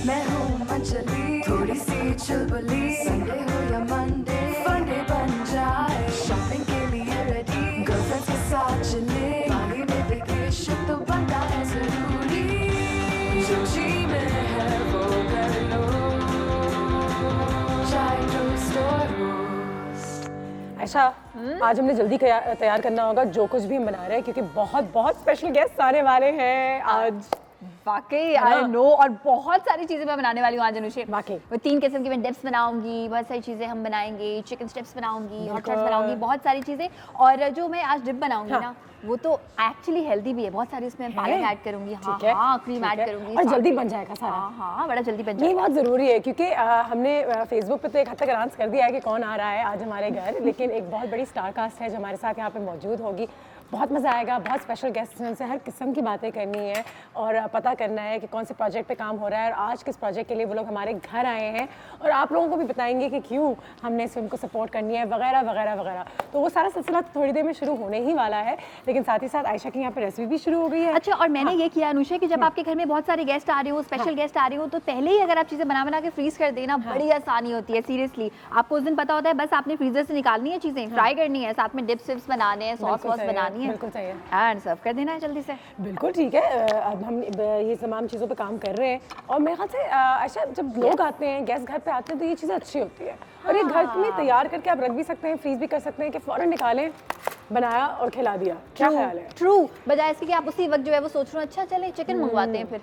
मैं हूँ मंचली, थोड़ी सी चुलबुली, संडे हो या मंडे, फंडे बन जाए, शॉपिंग के लिए रेडी, गर्लफ्रेंड्स के साथ चले, बाली में वेकेशन तो बनता है जरूरी, जो जी में है वो कर लो, चाहे टोस्ट और रोस्ट। आयशा, आज हमने जल्दी तैयार करना होगा जो कुछ भी हम बना रहे हैं, क्योंकि बहुत बहुत स्पेशल गेस्ट आने वाले हैं आज। वाकई आई नो, और बहुत सारी चीजें मैं बनाने वाली हूँ आज अनुषे। वाकई मैं 3 किस्म की मैं डिप्स बनाऊंगी, बहुत सारी चीजें हम बनाएंगे, चिकन स्टेप्स बनाऊंगी, हॉट सॉस बनाऊंगी, बहुत सारी चीजें। और जो मैं आज डिप बनाऊंगी ना, वो तो एक्चुअली हेल्दी भी है, बहुत सारी उसमें पानी ऐड करूंगी, हाँ क्रीम ऐड करूंगी, और जल्दी बन जाएगा सारा। हाँ बड़ा जल्दी बन जाएगा। ये बहुत ज़रूरी है, क्योंकि हमने फेसबुक पे तो एक हद तक अनाउंस कर दिया है कि कौन आ रहा है आज हमारे घर, लेकिन एक बहुत बड़ी स्टार कास्ट है जो हमारे साथ यहाँ पे मौजूद होगी। बहुत मज़ा आएगा, बहुत स्पेशल गेस्ट हैं, उनसे हर किस्म की बातें करनी है और पता करना है कि कौन से प्रोजेक्ट पे काम हो रहा है और आज किस प्रोजेक्ट के लिए वो लोग हमारे घर आए हैं, और आप लोगों को भी बताएंगे कि क्यों हमने इस फिल्म को सपोर्ट करनी है वगैरह वगैरह वगैरह। तो वो सारा सिलसिला थोड़ी देर में शुरू होने ही वाला है, लेकिन साथ ही साथ आयशा की यहाँ पे रेसिपी भी शुरू हो गई है। अच्छा, और मैंने ये किया अनुषा कि जब आपके घर में बहुत सारे गेस्ट आ रहे हो, स्पेशल गेस्ट आ रहे हो, तो पहले ही अगर आप चीज़ें बना के फ्रीज कर देना, बड़ी आसानी होती है। सीरियसली आपको उस दिन पता होता है, बस आपने फ्रीजर से निकालनी है चीज़ें, फ्राई करनी है, साथ में डिप्स विप्स बनाने हैं, सॉस वॉस बनानी है, बिल्कुल सही है, एंड सर्व कर देना है जल्दी से। बिल्कुल ठीक है। अब हम ये तमाम चीज़ों पे काम कर रहे हैं, और मेरे ख्याल से आयशा, जब लोग आते हैं, गेस्ट घर पे आते हैं, तो ये चीज़ें अच्छी होती है। और ये घर में तैयार करके आप रख भी सकते हैं, फ्रीज भी कर सकते हैं कि फ़ौरन निकालें, बनाया और खिला दिया। क्या ख्याल है? ट्रू, बजाय इसके कि आप उसी वक्त जो है वो सोच रहे हो अच्छा चले चिकन मंगवाते हैं फिर।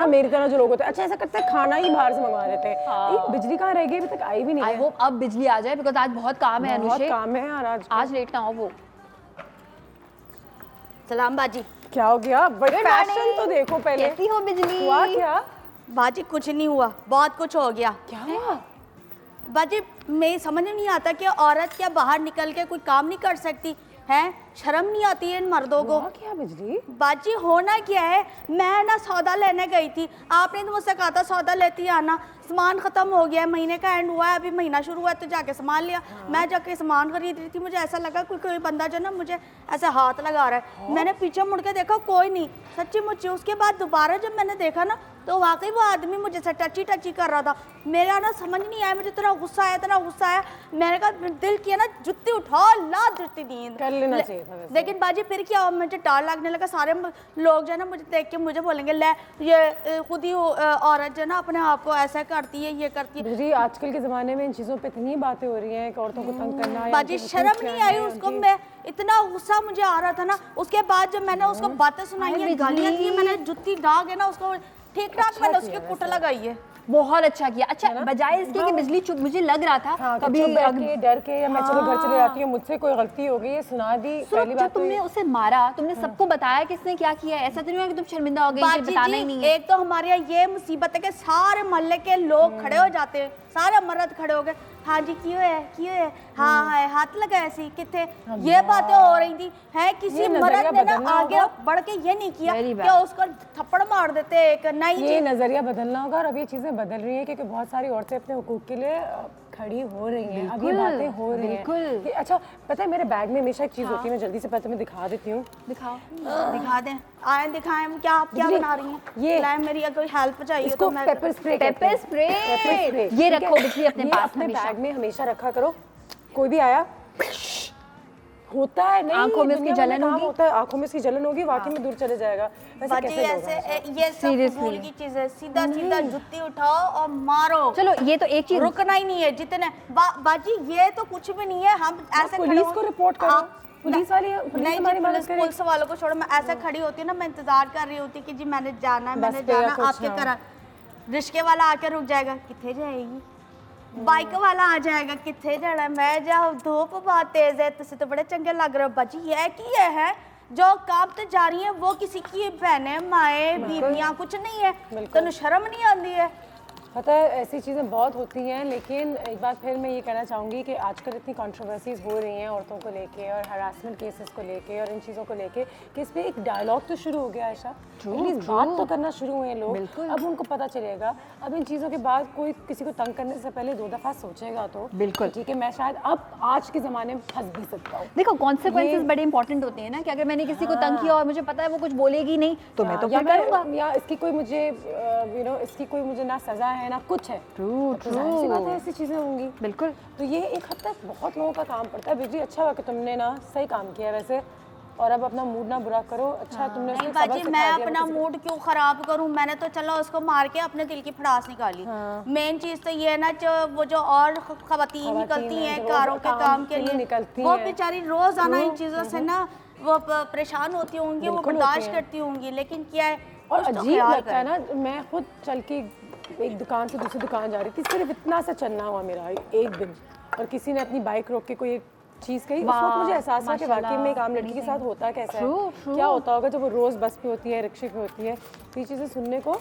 मेरी तरह जो लोग होते हैं, अच्छा ऐसा करते हैं, खाना ही बाहर से मंगवा देते हैं। बिजली कहाँ रह गई? अभी तक आई भी नहीं है। आई होप अब बिजली आ जाए, बिकॉज आज बहुत काम है अनुषे, बहुत काम है और आज लेट ना हो वो। सलाम बाजी। क्या हो गया? फैशन तो देखो पहले। कैसी हो बिजली? हुआ क्या? बाजी कुछ नहीं हुआ, बहुत कुछ हो गया। क्या हुआ? बाजी मैं समझ नहीं आता कि औरत क्या बाहर निकल के कोई काम नहीं कर सकती है? शर्म नहीं आती है इन मर्दों को? क्या बिजली? बाजी होना क्या है, मैं ना सौदा लेने गई थी, आपने तो मुझसे कहा था सौदा लेती आना, सामान ख़त्म हो गया है, महीने का एंड हुआ है, अभी महीना शुरू हुआ है, तो जाके सामान लिया। मैं जाके सामान खरीद रही थी, मुझे ऐसा लगा कोई बंदा जो ना मुझे ऐसे हाथ लगा रहा है। मैंने पीछे मुड़ के देखा, कोई नहीं, सच्ची मुच्ची। उसके बाद दोबारा जब मैंने देखा ना, तो वाकई वो आदमी मुझे से टची कर रहा था। मेरा ना समझ नहीं आया, मुझे इतना गुस्सा आया, मैंने कहा दिल किया ना जुत्ती उठाओ, ला जुत्ती नींद कर लेना चाहिए था वैसे। लेकिन बाजी फिर क्या हुआ, मुझे डर लगने लगा। सारे लोग जो है ना मुझे देख के मुझे बोलेंगे, ले ये खुद ही औरत जो है ना अपने आप को ऐसा करती है, ये करती है। जी आजकल के ज़माने में इन चीज़ों पे इतनी बातें हो रही हैं कि औरतों को तंग करना। बाजी शर्म नहीं आई उसको? मैं इतना गुस्सा मुझे आ रहा था ना, उसके बाद जब मैंने उसको बातें सुनाई है, गालियाँ दी, मैंने जुत्ती दाग है ना उसको ठीक ठाक मैंने उसके कुट लगाई है। बहुत अच्छा किया। अच्छा, बजाय इसके कि बिजली चुप, मुझे लग रहा था कभी डर के या मैं चलो घर चले जाती हूँ, मुझसे कोई गलती हो गई, ये सुना दी। पहली बात तुमने उसे मारा, तुमने सबको बताया किसने क्या किया? ऐसा तो नहीं है कि तुम शर्मिंदा हो गई, बताना ही नहीं है। एक तो हमारे यहाँ ये मुसीबत है कि सारे मोहल्ले के लोग खड़े हो जाते हैं, सारे मर्द खड़े हो गए, हाँ जी क्यों है, हाँ है, हाथ लगा ऐसी कितने, ये बातें हो रही थी। है किसी मर्द ने ना आगे बढ़ के ये नहीं किया कि उसको थप्पड़ मार देते एक, नहीं ये नजरिया बदलना होगा। और अब ये चीजें बदल रही हैं, क्योंकि बहुत सारी औरतें अपने हुकूक के लिए खड़ी हो रही हैं, अब ये बातें हो रही हैं कि अच्छा पता है मेरे बैग में हमेशा एक चीज होती है, मैं जल्दी से पहले तुम्हें दिखा देती हूँ। दिखाओ, दिखा दें, आए दिखाएं, क्या आप क्या बना रही हैं? ये लाए, मेरी अगर हेल्प चाहिए तो मैं पेपर स्प्रे ये रखो बिजली अपने पास, अपने बैग में हमेशा रखा करो। कोई भी आया होता है नहीं, आंखों में उसकी जलन होगी, होता है आंखों में उसकी जलन होगी, वाकई में दूर चले जाएगा। वैसे कैसे ये सब फूल की चीज है, सीधा जुत्ती उठाओ और मारो। चलो ये तो एक चीज, रुकना ही नहीं है जितने बाजी, ये तो कुछ भी नहीं है। हम ऐसे पुलिस को रिपोर्ट करो, पुलिस वाले पुलिस वालों को छोड़ो। मैं ऐसे खड़ी होती हूँ ना, मैं इंतजार कर रही होती कि जी मैंने जाना है, मैंने जाना, आपके करा रिश्के वाला आके रुक जाएगा, कितने जाएगी, बाइक वाला आ जाएगा, कितने जाना, मैं जाऊँ, धूप बहुत तेज है, तुझे तो बड़े चंगे लग रहे हो। बाजी ये की है जो काम तो जा रही है, वो किसी की बहनें माए बीबियां कुछ नहीं है, तेन शर्म नहीं आती है? पता है ऐसी चीज़ें बहुत होती हैं, लेकिन एक बात फिर मैं ये कहना चाहूँगी कि आजकल इतनी कंट्रोवर्सीज हो रही हैं औरतों को लेके और हरासमेंट केसेस को लेके और इन चीज़ों को लेके कि इस पर एक डायलॉग तो शुरू हो गया आयशा, एटलीस्ट बात तो करना शुरू हुए हैं लोग। अब उनको पता चलेगा, अब इन चीज़ों के बाद कोई किसी को तंग करने से पहले 2 दफ़ा सोचेगा तो बिल्कुल ठीक है, मैं शायद अब आज के ज़माने में फंस भी सकता हूँ। देखो कॉन्सिक्वेंसेस बड़े इंपॉर्टेंट होते हैं ना, कि अगर मैंने किसी को तंग किया और मुझे पता है वो कुछ बोलेगी नहीं तो मैं तो फिर करूँगा, या इसकी कोई मुझे इसकी कोई मुझे ना सज़ा है ना कुछ है। ट्रू तो जाहिर सी बात है ऐसी चीज़ें होंगी। बिल्कुल। तो ये एक हद तक बहुत लोगों का काम पड़ता है। बिजली अच्छा हुआ कि तुमने ना सही काम किया वैसे, और अब अपना मूड ना बुरा करो। अच्छा तुमने नहीं बाजी, मैं अपना मूड क्यों खराब करूं? मैंने तो चलो उसको मार के अपने दिल की भड़ास निकाली। मेन चीज तो ये है ना, जो वो जो और खवातीन निकलती हैं कारों के काम के लिए, वो बेचारी रोज आना इन चीजों से ना वो परेशान होती होंगी, वो बर्दाश्त करती होंगी, लेकिन क्या है और अजीब लगता है ना। मैं खुद चल के एक दुकान से दूसरी दुकान जा रही थी, सिर्फ इतना सा चलना हुआ मेरा एक दिन, और किसी ने अपनी बाइक रोक के कोई एक चीज़ कही। उस वक्त मुझे एहसास हुआ कि वाकई में एक आम लड़की के साथ होता कैसा है, क्या होता होगा जब वो रोज़ बस पे होती है, रिक्शे पे होती है। तो ये चीज़ें सुनने को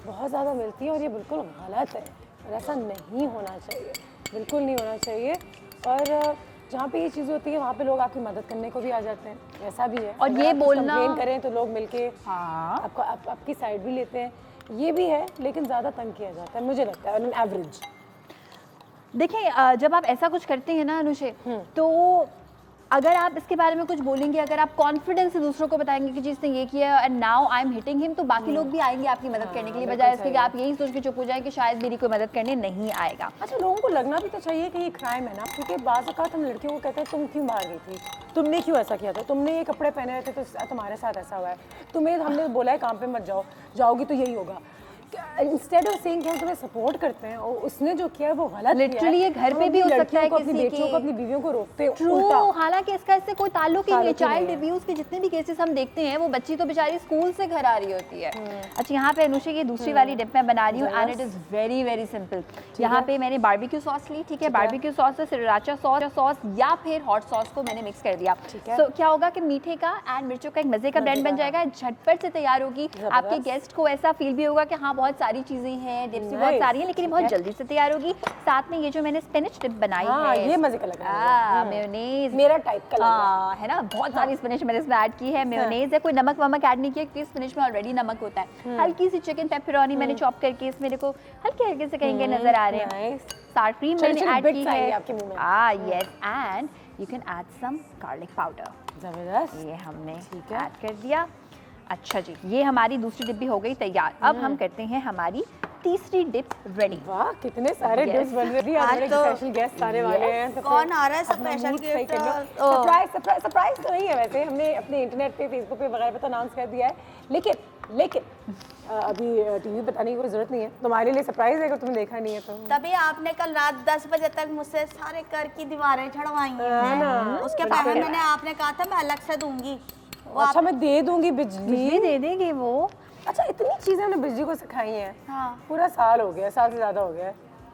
बहुत ज़्यादा मिलती हैं और ये बिल्कुल गलत है और ऐसा नहीं होना चाहिए, बिल्कुल नहीं होना चाहिए। और जहाँ पे ये चीज़ होती है वहाँ पे लोग आपकी मदद करने को भी आ जाते हैं, ऐसा भी है। और ये बोलना कंप्लेन करें तो लोग मिलके आपकी साइड भी लेते हैं, ये भी है। लेकिन ज़्यादा तंग किया जाता है मुझे लगता है ऑन एवरेज। देखिए जब आप ऐसा कुछ करते हैं ना अनुषे, तो अगर आप इसके बारे में कुछ बोलेंगे, अगर आप कॉन्फिडेंस से दूसरों को बताएंगे कि जिसने ये किया and now I am hitting him, तो बाकी लोग भी आएंगे आपकी मदद करने के लिए, बजाय इसके कि आप यही सोच के चुप हो जाए कि शायद मेरी कोई मदद करने नहीं आएगा। अच्छा, लोगों को लगना भी तो चाहिए कि ये क्राइम है ना, क्योंकि बाज़ औक़ात हम लड़कियों को कहते हैं तुम क्यों बाहर गई थी, तुमने क्यों ऐसा किया था, तुमने ये कपड़े पहने हुए थे तो तुम्हारे साथ ऐसा हुआ है, तुम्हें हमने बोला है काम पे मत जाओ, जाओगी तो यही होगा। इंस्टेड ऑफ सेइंग कि हम तुम्हें सपोर्ट करते हैं और उसने जो किया है वो गलत। लिटरली ये घर पे भी हो सकता है, अपनी बेटियों को अपनी बीवियों को रोकते हैं। ट्रू, हालांकि इसका इससे कोई ताल्लुक ही नहीं है। चाइल्ड अब्यूज के जितने भी केसेस हम देखते हैं, वो बच्ची तो बेचारी स्कूल से घर आ रही होती है। अच्छा, यहाँ पे अनुषा की दूसरी वाली डिप मैं बना रही हूँ and it is very very simple. यहाँ पे मैंने बारबेक्यू सॉस ली, ठीक है, बारबेक्यू सॉस से सृराचा सॉस या फिर हॉट सॉस को मैंने मिक्स कर दिया। तो क्या होगा कि मीठे का एंड मिर्चों का एक मजे का ब्लेंड बन जाएगा, झटपट से तैयार होगी। आपके गेस्ट को ऐसा फील भी होगा कि हाँ बहुत सारी चीजें हैं, डिप्स बहुत सारी हैं, लेकिन बहुत जल्दी से तैयार होगी। साथ में ये जो मैंने स्पिनच डिप बनाई है, ये मजे का लग रहा है, मेयोनेज मेरा टाइप का लग रहा है ना, बहुत सारी स्पिनच मैंने इसमें ऐड की है। मेयोनेज है, कोई नमक वमक ऐड नहीं किया क्योंकि स्पिनच में ऑलरेडी नमक होता है। हल्की सी चिकन पेपरोनी मैंने चॉप करके इसमें देखो हल्के हल्के से कहेंगे नजर आ रहे हैं। सार क्रीम मैंने ऐड की है। Yes, and you can add some garlic powder. जबरदस्त, ये हमने ऐड कर दिया। अच्छा जी, ये हमारी दूसरी डिप भी हो गई तैयार। अब हम करते हैं हमारी तीसरी डिप रेडी। वाह, कितने सारे डिप्स बन रही हैं। आज तो स्पेशल गेस्ट आने वाले हैं। तो कौन आ रहा है स्पेशल गेस्ट? सरप्राइज तो नहीं है वैसे, हमने अपने इंटरनेट पे, फेसबुक पे वगैरह पे तो अनाउंस कर दिया है, लेकिन अभी टीवी बताने की कोई जरूरत नहीं है। तुम्हारे लिए सरप्राइज है अगर तुमने देखा नहीं है तो। तभी आपने कल रात 10 बजे तक मुझसे सारे कर की दीवारें चढ़वाई हैं। उसके पहले मैंने आपने कहा था मैं अलग से दूंगी। अच्छा, मैं दे दूंगी, बिजली दे देंगे वो। अच्छा, इतनी चीजें हमने बिजली को सिखाई हैं। हाँ। पूरा साल हो गया, साल से ज्यादा हो गया,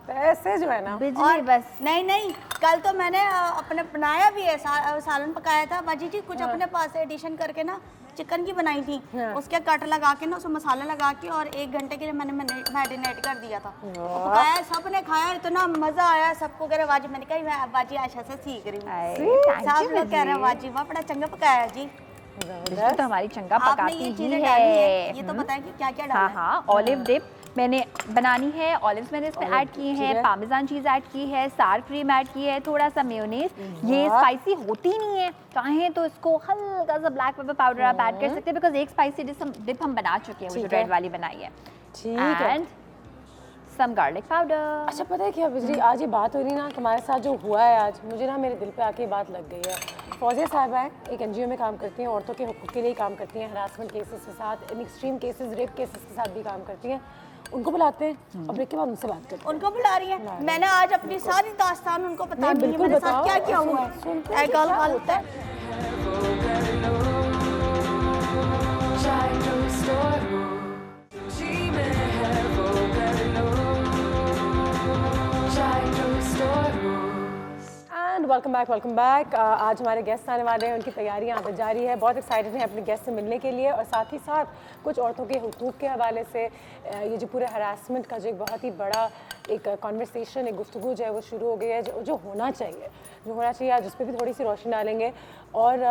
पैसे जो है ना बिजली बस। नहीं, कल तो मैंने अपने बनाया भी है, सालन पकाया था बाजी जी, कुछ अपने पास से एडिशन करके ना चिकन की बनाई थी। उसके कट लगा के ना, उसमें मसाले लगा के और 1 घंटे के लिए मैंने मैरिनेट कर दिया था। पकाया, सबने खाया, इतना मजा आया सबको। कह रहे बाजी, मैंने कहा मैं बाजी आयशा से सीख रही हूँ। सब लोग कह रहे हैं बाजी वाह बड़ा चंगा पकाया जी। तो हमारी चंगा पकाती ही है। ये तो बताएं कि क्या क्या डालना है। हाँ, ऑलिव डिप मैंने बनानी है, ऑलिव्स मैंने इसमें ऐड किए हैं, पार्मेजान चीज़ ऐड की है, सार क्रीम ऐड की है, थोड़ा सा मेयोनेज। ये स्पाइसी होती नहीं है, चाहें तो इसको हल्का सा ब्लैक पेपर पाउडर आप ऐड कर सकते हैं, बिकॉज एक स्पाइसी डिप हम बना चुके हैं, वो जो रेड वाली बनाई है। ठीक है। And some garlic powder. अच्छा, पता है क्या बिजली, आज ये बात हो रही ना तुम्हारे साथ जो हुआ है आज, मुझे ना मेरे दिल पे आके बात लग गई है। फौजिया साहिबा है, एक NGO में काम करती हैं, औरतों के हुकूक के लिए काम करती हैं, हरासमेंट केसेस के साथ, in extreme cases, rape cases के साथ भी काम करती हैं। उनको बुलाते हैं और ब्रेक के बाद उनसे बात करते हैं। उनको बुला रही है, मैंने आज अपनी सारी दास्तान उनको बता दी है, मेरे साथ क्या क्या हुआ है। गल होता है। Welcome back. आज हमारे गेस्ट आने वाले हैं, उनकी तैयारी यहाँ पर जारी है। बहुत एक्साइटेड हैं अपने गेस्ट से मिलने के लिए और साथ ही साथ कुछ औरतों के हुकूक के हवाले से ये जो पूरे हरासमेंट का जो एक बहुत ही बड़ा एक कॉन्वर्सेशन, एक गुफ्तगू जो है वो शुरू हो गई है, जो होना चाहिए आज उस पर भी थोड़ी सी रोशनी डालेंगे। और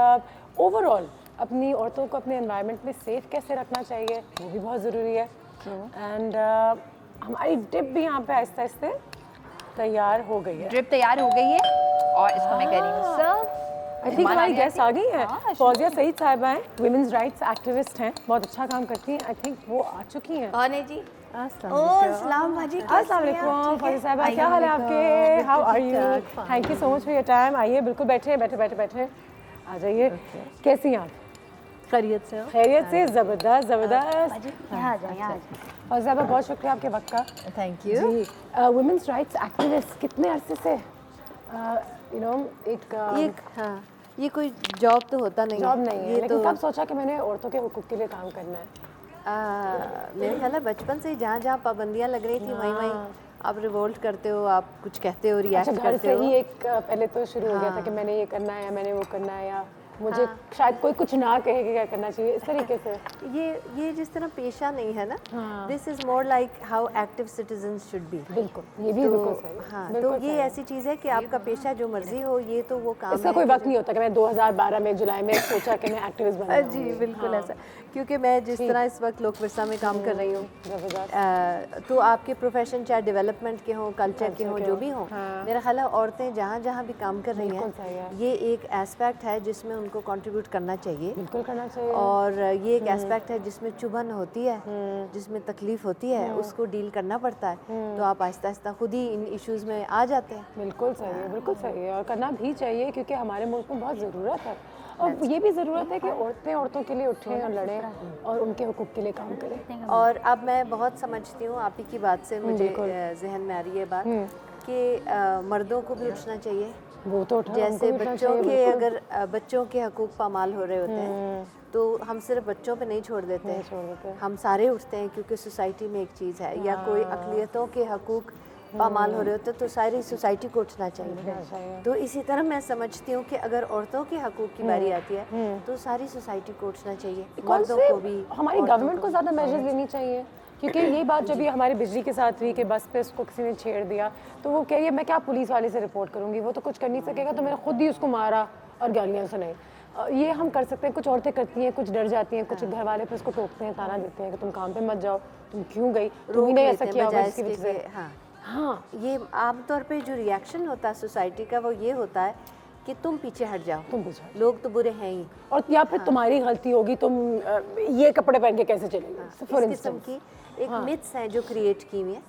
ओवरऑल अपनी औरतों को अपने एनवायरनमेंट में सेफ कैसे रखना चाहिए वो भी बहुत ज़रूरी है। एंड हमारी डिप भी यहाँ पे आहिस्ते आहिस्ते तैयार हो गई है। ड्रिप तैयार हो गई है और इसको मैं कह रही हूँ सर। आई थिंक हमारी गेस्ट आ गई हैं। हाँ, फौजिया सईद साहिबा हैं, वुमेन्स राइट्स एक्टिविस्ट हैं, बहुत अच्छा काम करती हैं। आई थिंक वो आ चुकी हैं। कौन है जी? अस्सलाम भाजी, अस्सलाम वालेकुम फौजिया साहिबा, क्या हाल है आपके? How are you? Thank you so much for your time. आइए, बिल्कुल बैठे आ जाइए। कैसी हैं आप? खैरियत से हो? खैरियत से, ज़बरदस्त। यहाँ आ जाओ, यहाँ आ जाओ। फौजिया साहिबा, बहुत शुक्रिया आपके वक्त का। Thank you. जी, वुमेन्स राइट्स एक्टिविस्ट कितने अरसे से यू नो एक हाँ, ये कोई जॉब तो होता नहीं जॉब नहीं है, ये लेकिन तो कब सोचा कि मैंने औरतों के हुकूक के लिए काम करना है? मेरे ख्याल है बचपन से ही जहाँ जहाँ पाबंदियाँ लग रही थी वहीं आप रिवोल्ट करते हो, आप कुछ कहते हो, अच्छा, रिएक्ट घर करते से हो। ही एक पहले तो शुरू हो गया था कि मैंने ये करना है या मैंने वो करना है या मुझे शायद कोई कुछ ना कहे कि क्या करना चाहिए, इस तरीके से। ये जिस तरह पेशा नहीं है ना, this is more like how active citizens should be. बिल्कुल, ये भी बिल्कुल सही है। हाँ, बिल्कुल तो ये ऐसी चीज़ है कि आपका पेशा जो मर्जी हो, ये तो वो काम इसका है। कोई वक्त नहीं होता कि मैं 2012 में जुलाई में सोचा कि मैं एक्टिविस्ट बनूंगी। जी बिल्कुल ऐसा, क्योंकि मैं जिस तरह इस वक्त लोक विरसा में काम कर रही हूँ, तो आपके प्रोफेशन चाहे डेवलपमेंट के हों, कल्चर के हों, जो भी हों, मेरा ख्याल है औरतें जहाँ जहाँ भी काम कर रही हैं, ये एक एस्पेक्ट है जिसमें उनको कंट्रीब्यूट करना चाहिए। बिल्कुल करना चाहिए। और ये एक एस्पेक्ट है जिसमें चुभन होती है, जिसमें तकलीफ होती है, उसको डील करना पड़ता है। तो आप आहिस्ता आहिस्ता खुद ही इन इश्यूज़ में आ जाते हैं। बिल्कुल सही है और करना भी चाहिए क्योंकि हमारे मुल्क में बहुत ज़रूरत है। और ये भी ज़रूरत है कि औरतें औरतों के लिए उठें और लड़ें और उनके हुकूक के लिए काम करें। और अब मैं बहुत समझती हूँ, आप ही की बात से मुझे जहन में आ रही है बात कि मर्दों को भी उठना चाहिए। वो तो जैसे बच्चों के अगर बच्चों के हकूक पामाल हो रहे होते हैं तो हम सिर्फ बच्चों पे नहीं छोड़ देते हैं, हम सारे उठते हैं, क्योंकि सोसाइटी में एक चीज़ है या कोई अक़लियतों के हकूक पामाल हो रहे होते हैं तो सारी सोसाइटी को उठना चाहिए। तो इसी तरह मैं समझती हूँ कि अगर औरतों के हकूक की बारी आती है तो सारी सोसाइटी को उठना चाहिए, मर्दों को भी। हमारी गवर्नमेंट को ज़्यादा मेजर्स लेनी चाहिए क्योंकि यही बात जब ये हमारी बिजली के साथ हुई कि बस पे उसको किसी ने छेड़ दिया तो वो कह रही है मैं क्या पुलिस वाले से रिपोर्ट करूँगी, वो तो कुछ कर नहीं सकेगा, तो मैंने खुद ही उसको मारा और गालियाँ सुनाई। ये हम कर सकते हैं, कुछ औरतें करती हैं, कुछ डर जाती हैं, कुछ घर वाले पे उसको टोकते हैं, ताना देते हैं कि तुम काम पे मत जाओ, तुम क्यों गई, तुमने ऐसा किया होगा इसकी वजह से। हाँ, ये आमतौर पे जो रिएक्शन होता है सोसाइटी का वो ये होता है कि तुम पीछे हट जाओ, लोग तो बुरे हैं ही, और या फिर तुम्हारी गलती होगी, तुम ये कपड़े पहन के कैसे चलेंगे। इस किस्म की एक मिथ्स हैं जो क्रिएट की हुई हैं,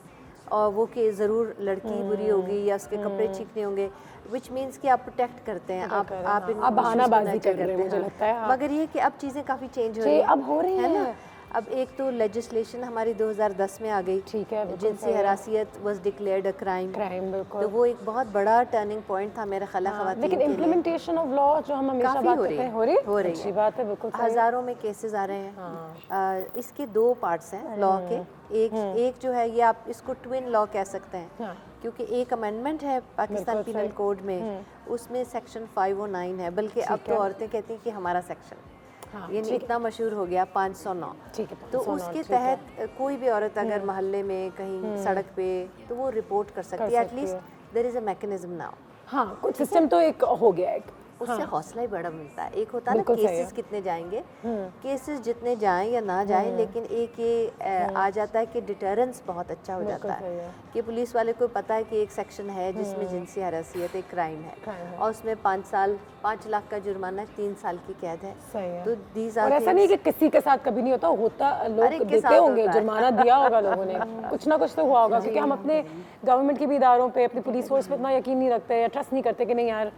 और वो कि ज़रूर लड़की बुरी होगी या उसके कपड़े ठीक नहीं होंगे, विच मीन्स कि आप प्रोटेक्ट करते हैं, आप बहानाबाजी कर रहे हैं, मुझे लगता है। मगर ये कि अब चीज़ें काफ़ी चेंज हो रही हैं, अब हो रही है ना। अब एक तो लेजिस्लेशन हमारी 2010 में आ गई, ठीक है, जिनसी हरासियत वाज डिक्लेयर्ड अ क्राइम, बिल्कुल। तो वो एक बहुत बड़ा टर्निंग पॉइंट था मेरे ख्याल ख़वातीन लेकिन इम्प्लीमेंटेशन ऑफ लॉ जो हम हमेशा बात करते हैं हो रही अच्छी बात है, बिल्कुल हज़ारों में केसेस आ रहे हैं। इसके दो पार्ट्स हैं लॉ के, एक जो है ये आप इसको ट्विन लॉ कह सकते हैं, क्योंकि एक अमेंडमेंट है पाकिस्तान पिनल कोड में, उसमें सेक्शन 509 है, बल्कि अब तो औरतें कहती हैं कि हमारा सेक्शन ये इतना मशहूर हो गया 509, तो उसके तहत कोई भी औरत अगर मोहल्ले में कहीं सड़क पे तो वो रिपोर्ट कर सकती है, at least there is a mechanism now. हाँ, कुछ सिस्टम तो एक हो गया है, उससे हौसला ही बड़ा मिलता है। एक होता है ना केसेस कितने जाएंगे, केसेस जितने जाएं या ना जाएं, लेकिन एक ये आ जाता है कि डिटरेंस बहुत अच्छा हो जाता है कि पुलिस वाले को पता है कि एक सेक्शन है जिसमें जिनसी हरासियत एक क्राइम है और उसमें 5 साल 5 लाख का जुर्माना, 3 साल की कैद है। तो दीज आर, ऐसा नहीं कि किसी के साथ कभी नहीं होता लोग देते होंगे, जुर्माना दिया होगा लोगों ने, कुछ ना कुछ तो हुआ होगा, क्योंकि हम अपने गवर्नमेंट के भी इदारों पे, अपनी पुलिस फोर्स पे इतना यकीन नहीं रखते या ट्रस्ट नहीं करते कि नहीं यार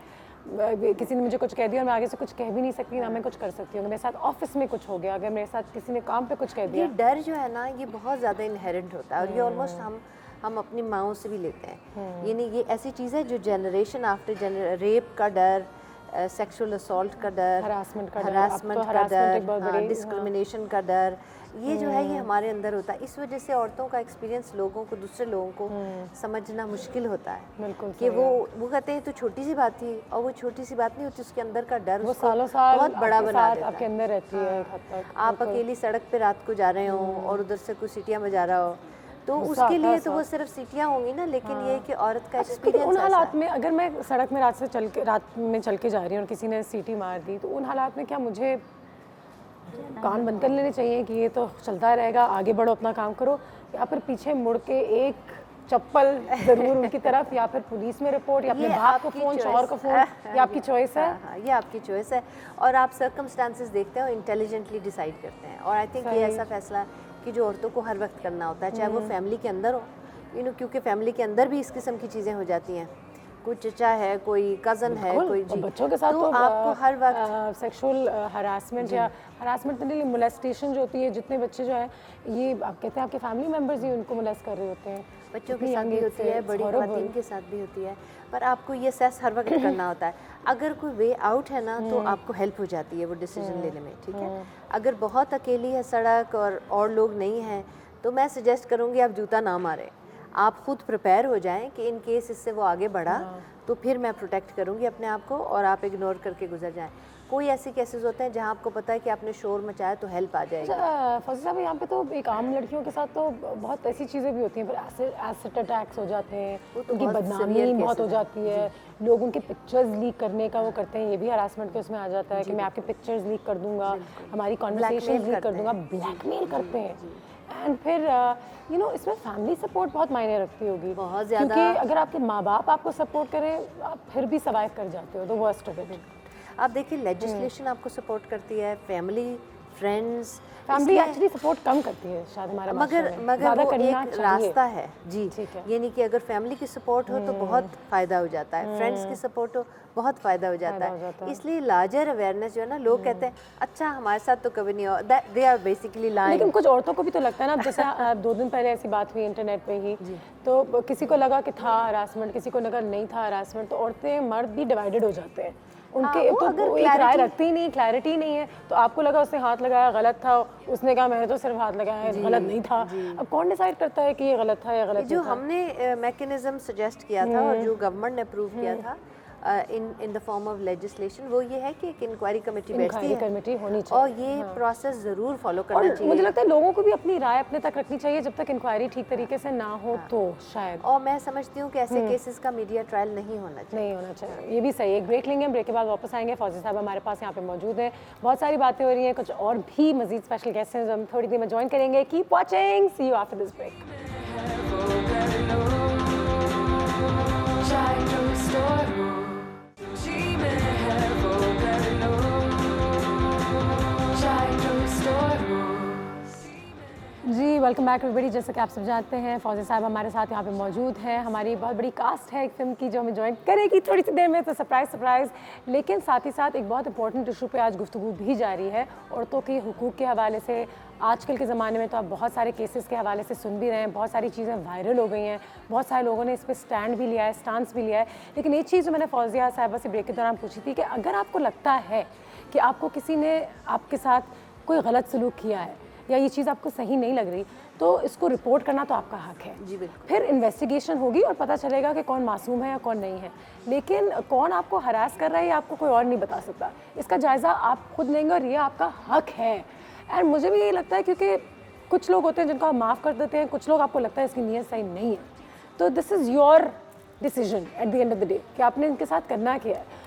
किसी ने मुझे कुछ कह दिया और मैं आगे से कुछ कह भी नहीं सकती, ना मैं कुछ कर सकती हूँ। मेरे साथ ऑफिस में कुछ हो गया, अगर मेरे साथ किसी ने काम पे कुछ कह दिया, ये डर जो है ना ये बहुत ज़्यादा इनहेरेंट होता है और ये ऑलमोस्ट हम अपनी माओं से भी लेते हैं। यानी ये ऐसी चीज़ है जो जनरेशन आफ्टर रेप का डर, सेक्सुअल असॉल्ट का डर, हरासमेंट का डर, डिस्क्रिमिनेशन का डर, ये जो है ये हमारे अंदर होता है। इस वजह से औरतों का एक्सपीरियंस लोगों को, दूसरे लोगों को समझना मुश्किल होता है। बिल्कुल कि वो कहते हैं तो छोटी सी बात थी, और वो छोटी सी बात नहीं होती, उसके अंदर का डर वो उसको सालों साल बहुत बड़ा आपके बना साथ, देता आपके है। अंदर रहती है एक हद तक। आप अकेली सड़क पे रात को जा रहे हो और उधर से कुछ सीटियाँ बजा रहा हो, तो गुस्सा उसके आता लिए है तो वो सब। सिर्फ सीटियाँ होंगी ना, लेकिन ये है कि औरत का अच्छा, क्योंकि एक्सपीरियंस उन ऐसा हालात है। में अगर मैं सड़क में रात में चल के जा रही हूँ और किसी ने सीटी मार दी, तो उन हालात में क्या मुझे कान बंद कर लेने चाहिए कि ये तो चलता रहेगा, आगे बढ़ो, अपना काम करो, या फिर पीछे मुड़ के एक चप्पल जरूर उनकी तरफ, या फिर पुलिस में रिपोर्ट, या अपने ये बाप को आपकी फ़ोन, शौहर choice- को फ़ोन, ये आपकी चॉइस है। हाँ, ये आपकी चॉइस है, और आप सर्कमस्टांसेस देखते हैं और इंटेलिजेंटली डिसाइड करते हैं। और आई थिंक ये ऐसा फैसला कि जो औरतों को हर वक्त करना होता है, चाहे वो फैमिली के अंदर हो, क्योंकि फैमिली के अंदर भी इस किस्म की चीज़ें हो जाती हैं, कोई चचा है, कोई कज़न है, कोई और जी, बच्चों के साथ तो आपको हर वक्त सेक्सुअल हरासमेंट या हरासमेंट नहीं, मोलेस्टेशन जो होती है, जितने बच्चे जो हैं, ये आप कहते हैं आपके फैमिली मेम्बर्स ही उनको मोलेस्ट कर रहे होते हैं। बच्चों के इतनी साथ young भी age होती से, है, it's बड़ी horrible। ख़वातीन के साथ भी होती है, पर आपको ये सेस हर वक्त करना होता है। अगर कोई वे आउट है ना, तो आपको हेल्प हो जाती है वो डिसीजन लेने में, ठीक है। अगर बहुत अकेली है सड़क और लोग नहीं हैं, तो मैं सजेस्ट करूँगी आप जूता ना मारें, आप खुद प्रिपेयर हो जाएं कि इन केस इससे वो आगे बढ़ा तो फिर मैं प्रोटेक्ट करूँगी अपने आप को, और आप इग्नोर करके गुजर जाएं। कोई ऐसे केसेस होते हैं जहाँ आपको पता है कि आपने शोर मचाया तो हेल्प आ जाएगी। अच्छा फौजी साहब, यहाँ पे तो एक आम लड़कियों के साथ तो बहुत ऐसी चीज़ें भी होती हैं, फिर एसिड अटैक्स हो जाते हैं, वो तो उनकी बहुत बदनामी severe बहुत हो cases हैं। जाती है, लोग उनकी पिक्चर्स लीक करने का वो करते हैं, ये भी हरासमेंट के उसमें आ जाता है कि मैं आपकी पिक्चर्स लीक कर दूंगा, हमारी कॉन्वर्सेशन Blackmail लीक कर करते दूंगा, हैं। ब्लैकमेल करते हैं। एंड फिर इसमें फैमिली सपोर्ट बहुत मायने रखती होगी, बहुत ज़्यादा। क्योंकि अगर आपके माँ बाप आपको सपोर्ट करें, आप फिर भी सर्वाइव कर जाते हो, तो वर्स्ट ऑफ इट। आप देखिए लेजिस्लेशन आपको सपोर्ट करती है, family, friends, family actually support कम करती है शायद हमारे मगर ज़्यादा वो करना एक चाहिए। रास्ता है जी। ठीक है। यानी कि अगर फैमिली की सपोर्ट हो तो बहुत फ़ायदा हो जाता है, फ्रेंड्स की सपोर्ट हो बहुत फ़ायदा हो जाता है। इसलिए लार्जर अवेयरनेस जो है ना, लोग कहते हैं अच्छा हमारे साथ तो कभी नहीं हो, दे आर बेसिकली लाइंग। लेकिन कुछ औरतों को भी तो लगता है ना, जैसे 2 दिन पहले ऐसी बात हुई इंटरनेट पे ही, तो किसी को लगा कि था हरासमेंट, किसी को लगा नहीं था हरासमेंट, तो औरतें मर्द भी डिवाइडेड हो जाते हैं। उनके वो तो अगर वो एक राय clarity- रखती ही नहीं, क्लैरिटी नहीं है, तो आपको लगा उसने हाथ लगाया गलत था, उसने कहा मैंने तो सिर्फ हाथ लगाया गलत नहीं था। अब कौन डिसाइड करता है कि ये गलत था या गलत जो नहीं था? हमने मैकेनिज्म सजेस्ट किया था और जो गवर्नमेंट ने अप्रूव किया था in the form of legislation, वो ये है कि एक इंक्वायरी कमेटी बैठती इंक्वायरी है कमेटी होनी और चाहिए। ये प्रोसेस ज़रूर फॉलो और करना चाहिए। मुझे लगता है लोगों को भी अपनी राय अपने तक रखनी चाहिए, जब तक इंक्वायरी ठीक तरीके से ना हो तो शायद। और मैं समझती हूँ कि ऐसे केसेस का मीडिया ट्रायल नहीं होना चाहिए। नहीं होना चाहिए, ये भी सही है। एक ब्रेक लेंगे, ब्रेक के बाद वापस आएंगे। फौजी साहब हमारे पास यहाँ पे मौजूद हैं, बहुत सारी बातें हो रही हैं, कुछ और भी मजीद स्पेशल गेस्ट हैं जो हम थोड़ी देर में ज्वाइन करेंगे। Keep watching, see you after this break. चाय तो स्टोर जी में है वो कर लो, चाय तो स्टोर जी वेलकम बैक एवरीबॉडी। जैसे कि आप सब जानते हैं, फौजी साहब हमारे साथ यहाँ पे मौजूद हैं। हमारी बहुत बड़ी कास्ट है एक फिल्म की जो हमें ज्वाइन करेगी थोड़ी सी देर में, तो सरप्राइज़। लेकिन साथ ही साथ एक बहुत इंपॉर्टेंट इशू पे आज गुफ्तगू भी जारी है, औरतों के हुकूक के हवाले से। आजकल के ज़माने में तो आप बहुत सारे केसेस के हवाले से सुन भी रहे हैं, बहुत सारी चीज़ें वायरल हो गई हैं, बहुत सारे लोगों ने इस पर स्टैंड भी लिया है, स्टांस भी लिया है। लेकिन एक चीज़ जो मैंने फौजिया साहिबा से ब्रेक के दौरान पूछी थी कि अगर आपको लगता है कि आपको किसी ने आपके साथ कोई गलत सलूक किया है या ये चीज़ आपको सही नहीं लग रही, तो इसको रिपोर्ट करना तो आपका हक है। जी बिल्कुल। फिर इन्वेस्टिगेशन होगी और पता चलेगा कि कौन मासूम है या कौन नहीं है। लेकिन कौन आपको हरास कर रहा है, आपको कोई और नहीं बता सकता। इसका जायज़ा आप खुद लेंगे और ये आपका हक है। एंड मुझे भी यही लगता है, क्योंकि कुछ लोग होते हैं जिनको आप माफ़ कर देते हैं, कुछ लोग आपको लगता है इसकी नीयत सही नहीं है, तो this is your decision at the end of the day कि आपने इनके साथ करना क्या है।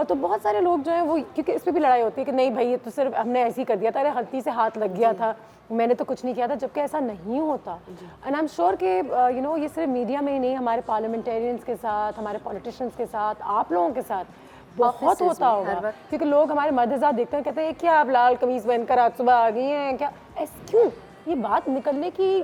तो बहुत सारे लोग जो हैं वो, क्योंकि इस पर भी लड़ाई होती है कि नहीं भाई ये तो सिर्फ हमने ऐसे ही कर दिया था, अरे गलती से हाथ लग गया था, मैंने तो कुछ नहीं किया था, जबकि ऐसा नहीं होता। एंड आई एम श्योर कि ये सिर्फ मीडिया में ही नहीं, हमारे पार्लियामेंटेरियंस के साथ, हमारे पॉलिटिशियंस के साथ, आप लोगों के साथ बहुत Offices होता में होगा। हर वक्त। क्योंकि लोग हमारे मर्द देखते हैं, कहते हैं क्या आप लाल कमीज पहनकर आज सुबह आ गई हैं क्या, ऐसे क्यों? ये बात निकलने की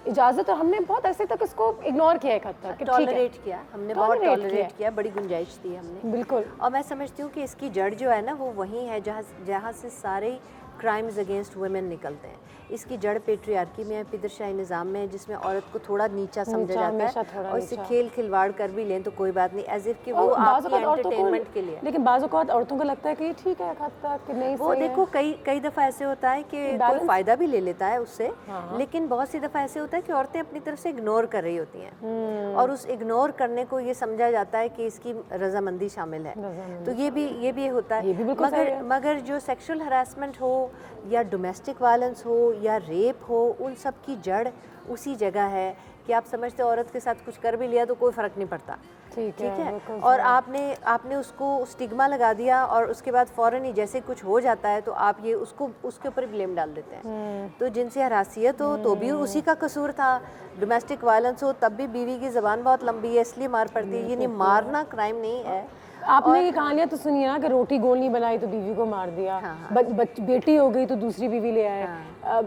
इजाज़त, और हमने बहुत ऐसे तक इसको इग्नोर किया एक हद तक कि ठीक है। टॉलरेट किया हमने, बहुत Tolerate टॉलरेट किया, बड़ी गुंजाइश थी हमने। बिल्कुल। और मैं समझती हूँ कि इसकी जड़ जो है ना, वो वहीं है जहाँ से सारे क्राइम्स अगेंस्ट वुमेन निकलते हैं। इसकी जड़ पेट्रियार्की में है, पिदरशाही निज़ाम में है, जिसमें औरत को थोड़ा नीचा समझा जाता है और इसे खेल खिलवाड़ कर भी लें तो कोई बात नहीं, एज इफ कि वो आपकी एंटरटेनमेंट के लिए। लेकिन बाज़ औक़ात औरतों को लगता है कि ठीक है हद तक कि नहीं, वो देखो कई दफ़ा ऐसे होता है कि कोई फ़ायदा भी ले लेता है उससे, लेकिन बहुत सी दफ़ा ऐसे होता है कि औरतें अपनी तरफ से इग्नोर कर रही होती हैं और उस इग्नोर करने को ये समझा जाता है कि इसकी रजामंदी शामिल है। तो ये भी होता है। मगर जो सेक्सुअल हरासमेंट हो या डोमेस्टिक वायलेंस हो या रेप हो, उन सब की जड़ उसी जगह है कि आप समझते हो औरत के साथ कुछ कर भी लिया तो कोई फ़र्क नहीं पड़ता, ठीक है, और आपने उसको स्टिग्मा लगा दिया और उसके बाद फ़ौरन ही जैसे कुछ हो जाता है तो आप ये उसके ऊपर ब्लेम डाल देते हैं। तो जिनसी हरासियत हो तो भी उसी का कसूर था, डोमेस्टिक वायलेंस हो तब भी बीवी की ज़बान बहुत लंबी है इसलिए मार पड़ती है। यानी मारना क्राइम नहीं है। आपने ये कहानियाँ तो सुनी है ना कि रोटी गोल नहीं बनाई तो बीवी को मार दिया, बेटी हो गई तो दूसरी बीवी ले आए।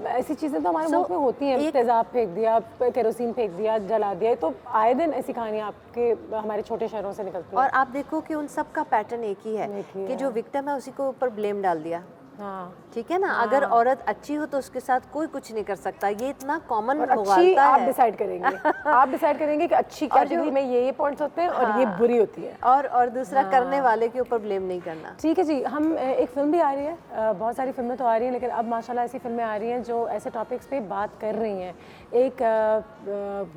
ऐसी चीज़ें तो हमारे मुल्क में होती हैं, तेज़ाब फेंक दिया, केरोसिन फेंक दिया, जला दिया, तो आए दिन ऐसी कहानियाँ आपके हमारे छोटे शहरों से निकलती हैं। और आप देखो कि उन सब का पैटर्न एक ही है कि जो विक्टिम है उसी को ऊपर ब्लेम डाल दिया। ठीक है ना, अगर औरत अच्छी हो तो उसके साथ कोई कुछ नहीं कर सकता, ये इतना कॉमन मुगालता है। आप डिसाइड करेंगे कि अच्छी कैटेगरी में ये पॉइंट्स होते हैं और ये बुरी होती है, और दूसरा करने वाले के ऊपर ब्लेम नहीं करना। ठीक है जी, हम एक फिल्म भी आ रही है, बहुत सारी फिल्में तो आ रही हैं लेकिन अब माशाल्लाह ऐसी फिल्में आ रही हैं जो ऐसे टॉपिक्स पे बात कर रही हैं। एक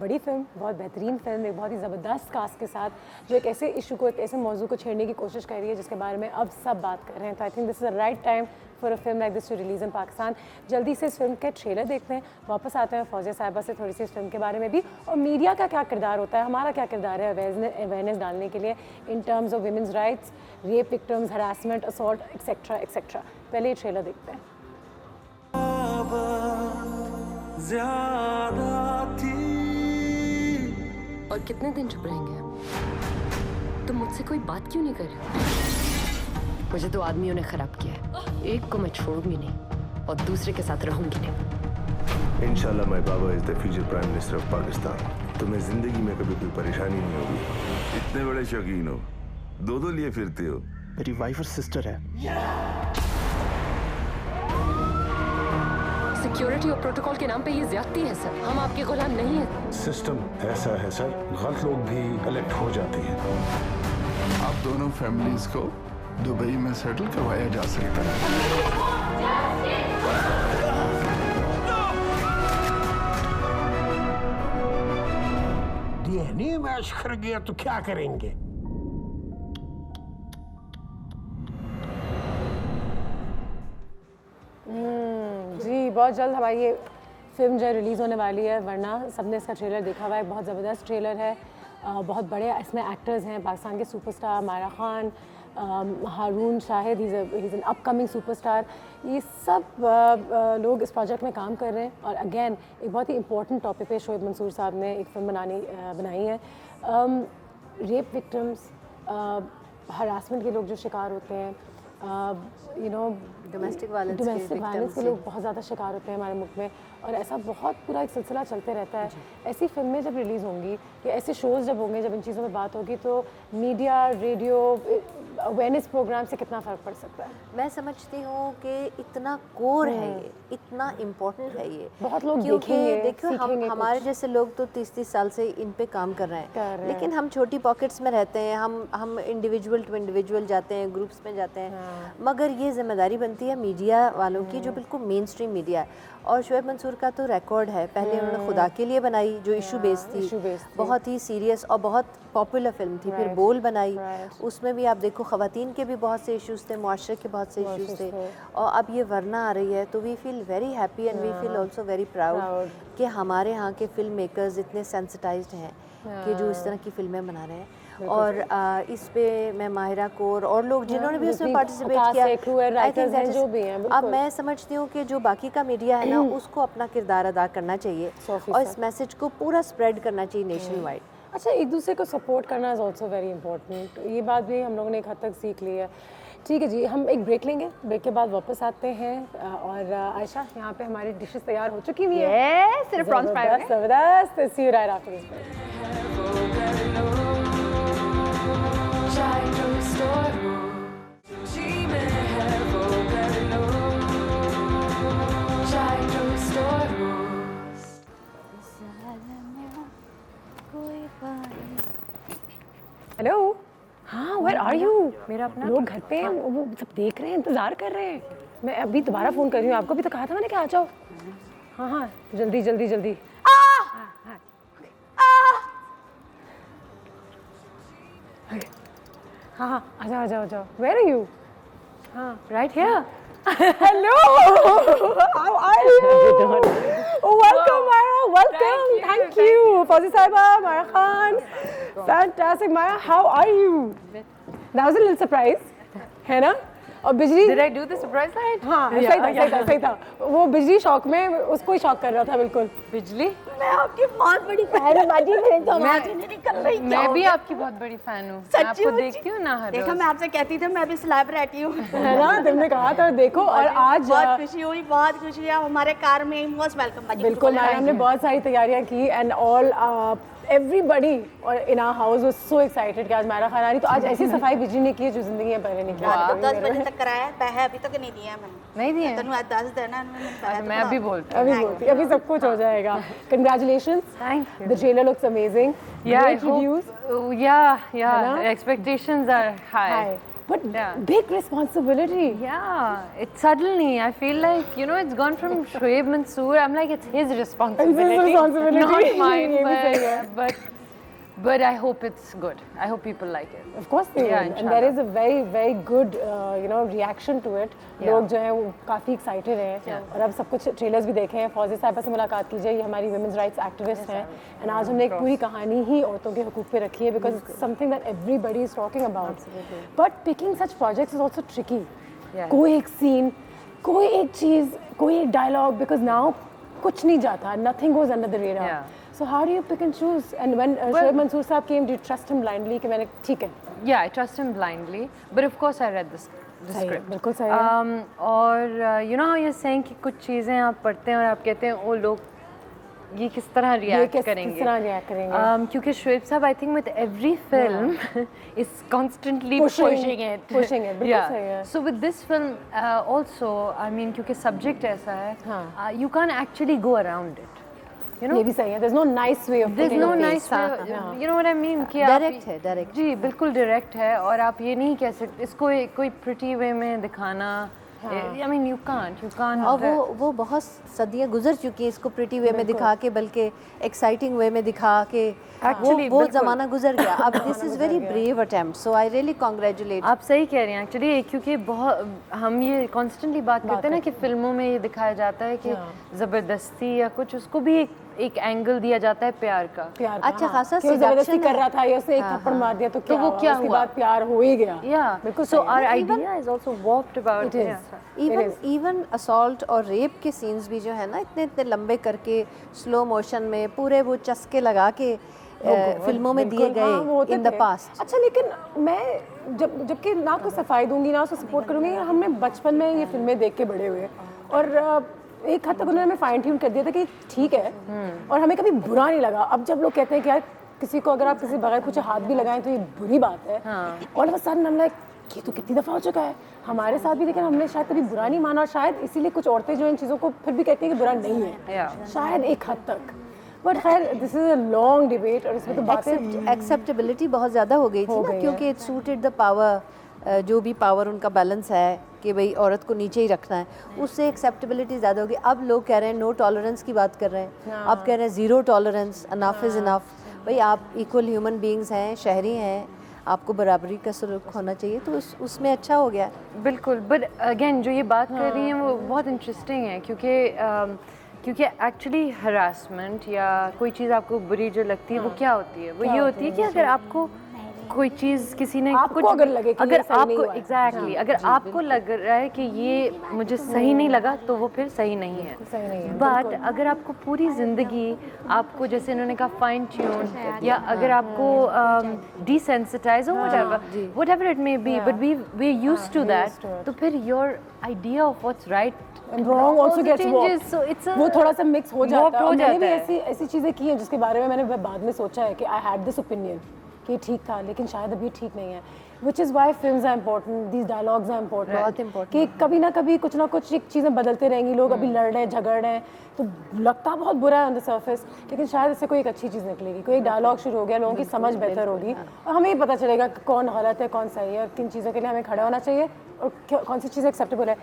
बड़ी फिल्म, बहुत बेहतरीन फिल्म, एक बहुत ही ज़बरदस्त कास्ट के साथ जो एक ऐसे इशू को, एक ऐसे मौजू को छेड़ने की कोशिश कर रही है जिसके बारे में अब सब बात कर रहे हैं। So I think this is the right time for a film like this to release in Pakistan. जल्दी से इस फिल्म के ट्रेलर देखते हैं, वापस आते हैं फौजिया साहिबा से थोड़ी सी इस फिल्म के बारे में भी, और मीडिया का क्या किरदार होता है, हमारा क्या किरदार है अवेयरनेस डालने के लिए in terms of women's rights, rape victims, harassment, assault etcetera etcetera. पहले ये ट्रेलर देखते हैं। और कितने दिन चुप रहेंगे आप? तुम मुझसे कोई बात क्यों नहीं कर रहे? मुझे तो आदमियों ने खराब किया है, एक को मैं छोड़ूंगी नहीं और दूसरे के साथ रहूंगी नहीं। इंशाल्लाह my Baba is the future prime minister of Pakistan. तुम्हें जिंदगी में कभी कोई परेशानी नहीं होगी। इतने बड़े शौकीन हो, दो लिए फिरते हो। मेरी वाइफ और सिस्टर है। सिक्योरिटी और प्रोटोकॉल के नाम पे ये ज्यादती है सर, हम आपके गुलाम नहीं है। सिस्टम ऐसा है सर, गलत लोग भी इलेक्ट हो जाते हैं। आप दोनों फैमिलीज को दुबई में सेटल करवाया जा सकता है। डीएनए मैच कर गया तो क्या करेंगे? जी बहुत जल्द हमारी ये फिल्म जो है रिलीज़ होने वाली है, वरना सबने इसका ट्रेलर देखा हुआ है। बहुत ज़बरदस्त ट्रेलर है, बहुत बड़े इसमें एक्टर्स हैं, पाकिस्तान के superstar Maira Khan, Haroon Shahid, he is an upcoming superstar. ये सब लोग इस प्रोजेक्ट में काम कर रहे हैं और अगेन एक बहुत ही इंपॉर्टेंट टॉपिक पे शोएब मंसूर साहब ने एक फिल्म बनाई है। रेप विक्टिम्स, हरासमेंट के लोग जो शिकार होते हैं, डोमेस्टिक वायलेंस के लोग बहुत ज़्यादा शिकार होते हैं हमारे मुल्क में, और ऐसा बहुत पूरा एक सिलसिला चलते रहता है। ऐसी फिल्में जब रिलीज़ होंगी या ऐसे शोज़ जब होंगे, जब इन चीज़ों पर बात होगी, तो मीडिया, रेडियो, अवेयरनेस प्रोग्राम से कितना फ़र्क पड़ सकता है? मैं समझती हूँ कि इतना कोर है ये, इतना इम्पोर्टेंट है ये, बहुत लोग देखेंगे। देखो हमारे जैसे लोग तो 30-30 साल से इन पे काम कर रहे हैं, लेकिन हम छोटी पॉकेट्स में रहते हैं, हम इंडिविजुअल टू इंडिविजुअल जाते हैं, ग्रुप्स में जाते हैं, मगर ये जिम्मेदारी बनती है मीडिया वालों की जो बिल्कुल मेन स्ट्रीम मीडिया है। और शोएब मंसूर का तो रिकॉर्ड है, पहले उन्होंने खुदा के लिए बनाई जो इशू बेस्ड थी, बहुत ही सीरियस और बहुत पॉपुलर फिल्म थी। फिर बोल बनाई, उसमें भी आप देखो ख़वातीन के भी बहुत से इश्यूज़ थे, मुआशरे के बहुत से इश्यूज़ थे, और अब ये वरना आ रही है। तो we feel very happy and we feel also very proud कि हमारे यहाँ के फिल्म मेकर्स इतने सेंसिटाइज्ड हैं कि जो इस तरह की फिल्में बना रहे हैं। और इस पे मैं माहिरा कौर और लोग जिन्होंने भी उसमें पार्टिसिपेट किया, जो भी हैं, अब मैं समझती हूँ कि जो बाकी का मीडिया है ना, उसको अपना किरदार अदा करना चाहिए और इस मैसेज को पूरा स्प्रेड करना चाहिए नेशन वाइड। अच्छा, एक दूसरे को सपोर्ट करना इज़ ऑल्सो वेरी इंपॉर्टेंट, ये बात भी हम लोगों ने एक हद तक सीख ली है। ठीक है जी, हम एक ब्रेक लेंगे, ब्रेक के बाद वापस आते हैं। और आयशा, यहाँ पे हमारी डिशेस तैयार हो चुकी हुई है, सिर्फ प्रॉन्स फ्राई है। ज़बरदस्त, see you right after this break. Hello, हाँ, वेयर आर यू? मेरा अपना लोग घर पे हैं, वो सब देख रहे हैं, इंतजार कर रहे हैं। मैं अभी दोबारा फ़ोन कर रही हूँ, आपको भी तो कहा था मैंने कि आ जाओ। हाँ हाँ, जल्दी जल्दी जल्दी। हाँ हाँ, आ जाओ आ जाओ आ जाओ। Where are you? हाँ, right here. Hello, how are you? Welcome, Mara. Welcome. Thank you. Fauzi Saiba, Mara Khan. Fantastic, Mara. How are you? That was a little surprise, है ना? और बिजली Did I do the surprise light? हाँ, सही था। वो बिजली shock में उसको ही शॉक कर रहा था बिल्कुल। बिजली? मैं आपकी बहुत बड़ी फैन हूँ बाजी, मेरे तो आवाज ही नहीं निकल रही। मैं भी आपकी बहुत बड़ी फैन हूँ। मैं आपको देखती हूँ ना हर रोज। देखा, मैं आपसे कहती थी मैं भी सेलिब्रिटी हूँ। है ना, तुमने कहा था। देखो, और आज बहुत खुशी हुई, बहुत खुशी है। हमारे कार में मोस्ट वेलकम बाजी। बिल्कुल, हमने बहुत सारी तैयारियां की and all everybody in our house was so excited कि आज मायरा खान आ रही। तो आज ऐसी सफाई बिजली ने की है जो जिंदगी में पहले नहीं की। 10 बजे तक कराया, पैसे अभी तक नहीं दिए मैंने। नहीं दिए? तनु आज 10 देना। मैं अभी बोलती हूँ। अभी सब कुछ हो जाएगा। Congratulations. Thank you. The trailer looks amazing. Yeah, Great reviews. Yeah. Expectations are high. But big responsibility. Yeah, it suddenly I feel like it's gone from Shoaib Mansoor. I'm like it's his responsibility, not mine. But I hope it's good. I hope people like it. Of course they will. And there is a very very good reaction to it. लोग जो हैं वो काफ़ी excited हैं और अब सब कुछ ट्रेलर्स भी देखे हैं। फौजी साहिबा से मुलाकात कीजिए, ये हमारी वुमेन्स राइट्स एक्टिविस्ट हैं एंड आज हमने एक पूरी कहानी ही औरतों के हकूक़ पे रखी है because it's something that everybody is talking about. But picking such projects is also tricky. कोई एक सीन, कोई एक चीज़, कोई एक डायलॉग, बिकॉज नाउ कुछ नहीं जाता, nothing goes under the radar. So how do you pick and choose? And when Shoaib Mansoor साहब came, did you trust him blindly कि मैंने ठीक है? Yeah, I trust him blindly, but of course I read the script. बिल्कुल सही है। और you know how you're saying कि कुछ चीज़ें आप पढ़ते हैं और आप कहते हैं वो लोग ये किस तरह रिएक्ट करेंगे, क्योंकि शोएब साहब I think with every film is constantly pushing it. So with this film also I mean क्योंकि सब्जेक्ट ऐसा है, you can actually go around it. ये भी सही है। There's no nice way of There's no nice way. You know what I mean? कि direct है, direct. जी बिल्कुल डायरेक्ट है और आप ये नहीं कह सकते इसको कोई प्रिटी वे में दिखाना। I mean you can't. और वो बहुत सदियां गुजर चुकी हैं इसको प्रिटी वे में दिखा के, बल्कि एक्साइटिंग वे में दिखा के वो ज़माना गुजर गया। अब this is very brave attempt, so I really congratulate. आप सही कह रही हैं एक्चुअली, क्योंकि बहुत हम ये कॉन्स्टेंटली बात करते हैं ना कि फिल्मों में ये दिखाया जाता है कि ज़बरदस्ती या कुछ, उसको भी एक एंगल दिया जाता है प्यार का। अच्छा खासा ज़बरदस्ती कर रहा था या उसने एक थप्पड़ मार दिया तो वो क्या हुआ? बाद प्यार हो ही गया। बिल्कुल। So our idea is also worked about even assault और रेप के सीन्स भी जो है ना इतने लंबे करके स्लो मोशन में पूरे वो चस्के लगा के फिल्मों में दिए गए इन द पास्ट। अच्छा, लेकिन मैं जबकि ना को सफाई दूंगी ना उसको सपोर्ट करूंगी, हमने बचपन में ये फिल्में देख के बड़े हुए और एक हद तक उन्होंने हमें फाइन ट्यून कर दिया था कि ठीक है और हमें कभी बुरा नहीं लगा। अब जब लोग कहते हैं कि यार किसी को अगर आप किसी बगैर पूछे हाथ भी लगाएं तो ये बुरी बात है, और बस सर हम ये तो कितनी दफ़ा हो चुका है हमारे साथ भी, लेकिन हमने शायद कभी बुरा नहीं माना और शायद इसीलिए कुछ औरतें जो इन चीज़ों को फिर भी कहती हैं कि बुरा नहीं है, शायद एक हद तक। बट खैर this is a long debate और इसमें तो बातें एक्सेप्टेबिलिटी बहुत ज़्यादा हो गई थी ना, क्योंकि इट सूटेड द पावर, जो भी पावर उनका बैलेंस है कि भाई औरत को नीचे ही रखना है, उससे एक्सेप्टेबिलिटी ज़्यादा होगी। अब लोग कह रहे हैं नो टॉलरेंस की बात कर रहे हैं, अब कह रहे हैं zero tolerance, enough is enough. भाई आप इक्वल ह्यूमन बीइंग्स हैं, शहरी हैं, आपको बराबरी का सलूक होना चाहिए, तो उसमें अच्छा हो गया। बिल्कुल। बट अगेन जो ये बात कर रही हैं वो बहुत इंटरेस्टिंग है, क्योंकि एक्चुअली हरासमेंट या कोई चीज़ आपको बुरी जो लगती है वो क्या होती है, वो ये होती है कि अगर आपको कोई चीज़ किसी ने कुछ अगर लगे कि अगर आपको एग्जैक्टली अगर आपको लग रहा है कि ये मुझे सही नहीं लगा तो वो फिर सही नहीं है। बट अगर आपको पूरी ज़िंदगी आपको जैसे इन्होंने कहा फाइन ट्यून या अगर आपको डिसेंसिटाइज हो whatever it may be, but we used to that, तो फिर your idea of what's right and wrong also gets warped. So वो थोड़ा सा मिक्स हो जाता है। मैंने भी ऐसी चीज़ें की हैं जिसके बारे में मैंने बाद में सोचा है कि I had this opinion कि ठीक था लेकिन शायद अभी ठीक नहीं है, which is why films are important, these dialogues are important. बहुत important कि कभी ना कभी कुछ ना कुछ एक चीज़ें बदलते रहेंगी, लोग अभी लड़ रहे हैं, झगड़ रहे हैं, तो लगता बहुत बुरा है ऑन द सर्फेस, लेकिन शायद इससे कोई एक अच्छी चीज़ निकलेगी, कोई एक डायलॉग शुरू हो गया, लोगों की समझ बेहतर होगी और हमें ही पता चलेगा कि कौन गलत है, कौन सही है और किन चीज़ों के लिए हमें खड़ा होना चाहिए और कौन सी चीज़ एक्सेप्टेबल है.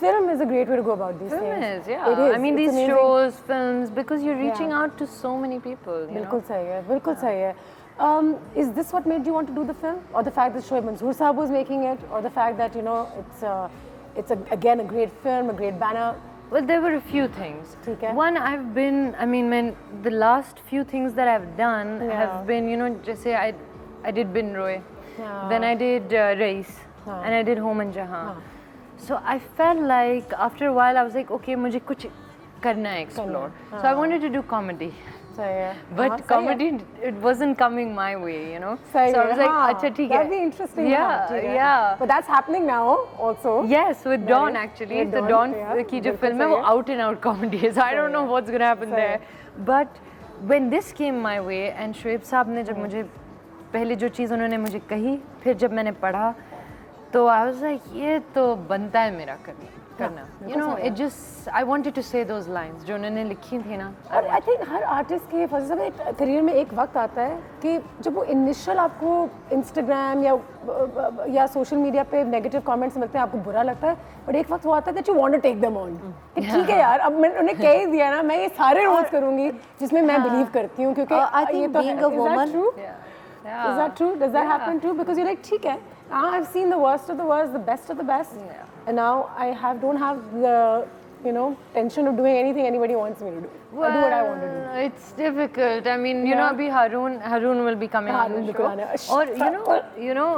Film is a great way to go about these Film things. is, yeah. It is. I mean, It's these amazing. shows, films, because you're reaching out to so many people. You बिल्कुल know? सही है, बिल्कुल सही है. Is this what made you want to do the film, or the fact that Shoaib Mansoor Saab was making it, or the fact that it's again a great film, a great banner? Well, there were a few things. ठीक है. One, I mean, the last few things that I've done have been, जैसे I did Bin Roy, then I did Rais, and I did Home and Jahan. So I felt like after a while I was like, okay, मुझे कुछ करना है explore. So I wanted to do comedy. सही है. But comedy, it wasn't coming my way, सही So I was like, हाँ. अच्छा ठीक है. That'd be interesting. Yeah, ठीक है. yeah. But that's happening now also. Yes, with Dawn actually. With The Dawn, Dawn yeah, की जो बिल्कुल film है सही वो है. out and out comedy है. So I don't know what's gonna happen सही there. But when this came my way and Shoaib साहब ने जब मुझे पहले जो चीज़ उन्होंने मुझे कही, फिर जब मैंने पढ़ा, तो I was like, ये तो बनता है मेरा करना. It just I wanted to say those lines जो उन्होंने लिखी थी ना. और आई थिंक हर आर्टिस्ट के फर्स्ट समय करियर में एक वक्त आता है कि जब वो इनिशियल आपको इंस्टाग्राम या सोशल मीडिया पे नेगेटिव कमेंट्स मिलते हैं, आपको बुरा लगता है, बट एक वक्त वो आता है that you want to take them on. ठीक है यार, अब मैंने उन्हें कह ही दिया ना, मैं ये सारे रोल्स करूंगी जिसमें मैं बिलीव करती हूँ, क्योंकि I think being a woman, is that true? Does that happen too? Because you're like, ठीक है, I've seen the worst of the worst, the best of the best, and now I don't have the tension of doing anything anybody wants me to do. I do what I want to do. It's difficult. I mean, अभी Haroon will be coming on the show. और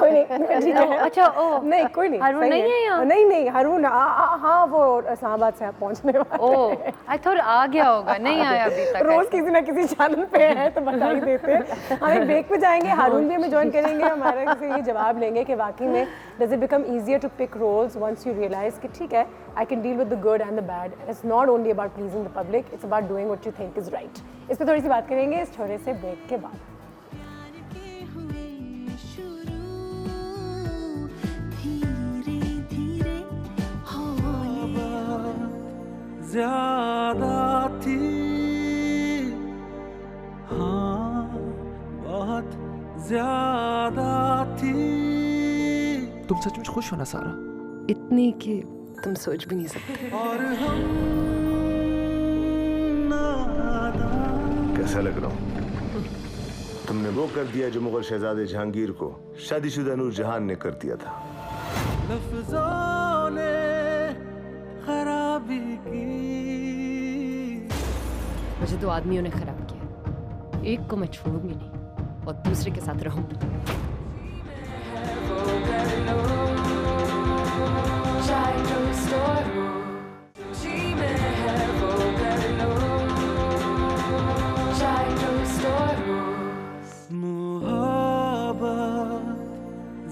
कोई नहीं, ठीक है. अच्छा, नहीं, कोई नहीं. Haroon नहीं है यहाँ? नहीं, Haroon हाँ वो इस्लामाबाद से पहुँचने वाला है. I thought आ गया होगा, नहीं आया अभी तक. रोज किसी ना किसी चैनल पे है तो बता ही देते हैं. हम एक ब्रेक पे जाएंगे, हारून भी हमें ज्वाइन करेंगे, हमारे से ये जवाब लेंगे कि वाकई में does it become easier to pick roles once you realize कि ठीक है, I can deal with the good and the bad. It's not only about pleasing the public, it's about doing what you think is right. इस पे थोड़ी सी बात करेंगे इस छोटे से ब्रेक के बाद. ज़्यादा थी, हाँ बहुत ज़्यादा थी. तुम सचमुच खुश हो ना सारा? इतनी कि तुम सोच भी नहीं सकते. और हम कैसा लग रहा हूँ? तुमने वो कर दिया जो मुगल शहजादे जहांगीर को शादीशुदा नूर जहान ने कर दिया था. लफ्ज़ों ने खराबी की. मुझे तो आदमियों ने खराब किया. एक को मैं छोड़ूंगी नहीं और दूसरे के साथ रहूंगी.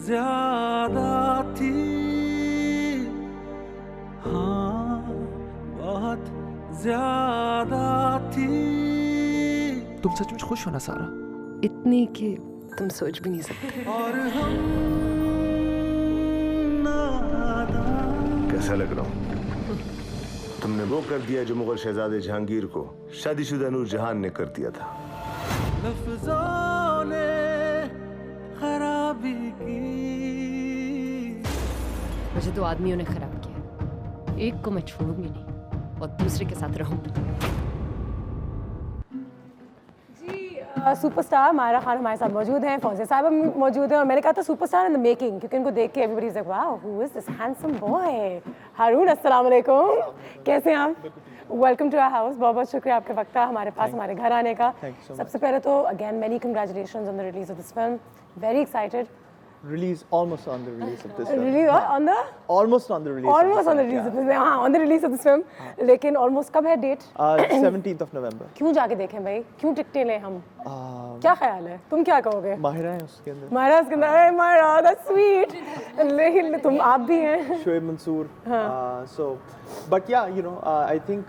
ज़्यादा थी, हाँ बहुत ज़्यादा थी. तुम सचमुच खुश हो ना सारा? इतनी कि तुम सोच भी नहीं सकते. और हम कैसा लग रहा हूँ? तुमने वो कर दिया जो मुगल शहजादे जहांगीर को शादीशुदा नूर जहान ने कर दिया था. लफ्ज़ों ने खराबी की. मुझे तो आदमियों ने खराब किया. एक को मैं छोड़ूंगी नहीं और दूसरे के साथ रहूंगी. सुपरस्टार मायरा खान हमारे साथ मौजूद हैं, फौजिया साहब मौजूद हैं, और मैंने कहा था सुपरस्टार इन द मेकिंग, क्योंकि इनको देख के everybody is like wow who is this handsome boy. Haroon, अस्सलाम वालेकुम, कैसे हैं आप? Welcome to our house. बहुत बहुत शुक्रिया आपके वक्त का हमारे पास, हमारे घर आने का. सबसे पहले तो again many congratulations on the release of this film. Very excited. Release almost on the release of this film. Release on the? Almost on the release. Almost on the release of this film. हाँ, on the release of this film. लेकिन almost कब है date? 17th of November. क्यों जाके देखें भाई? क्यों टिकटें लें हम? क्या ख्याल है? तुम क्या कहोगे? माहिरा है उसके अंदर. माहिरा उसके अंदर. अरे माहिरा, that's sweet. लेकिन तुम आप भी हैं. Shoaib Mansoor. So, but yeah, I think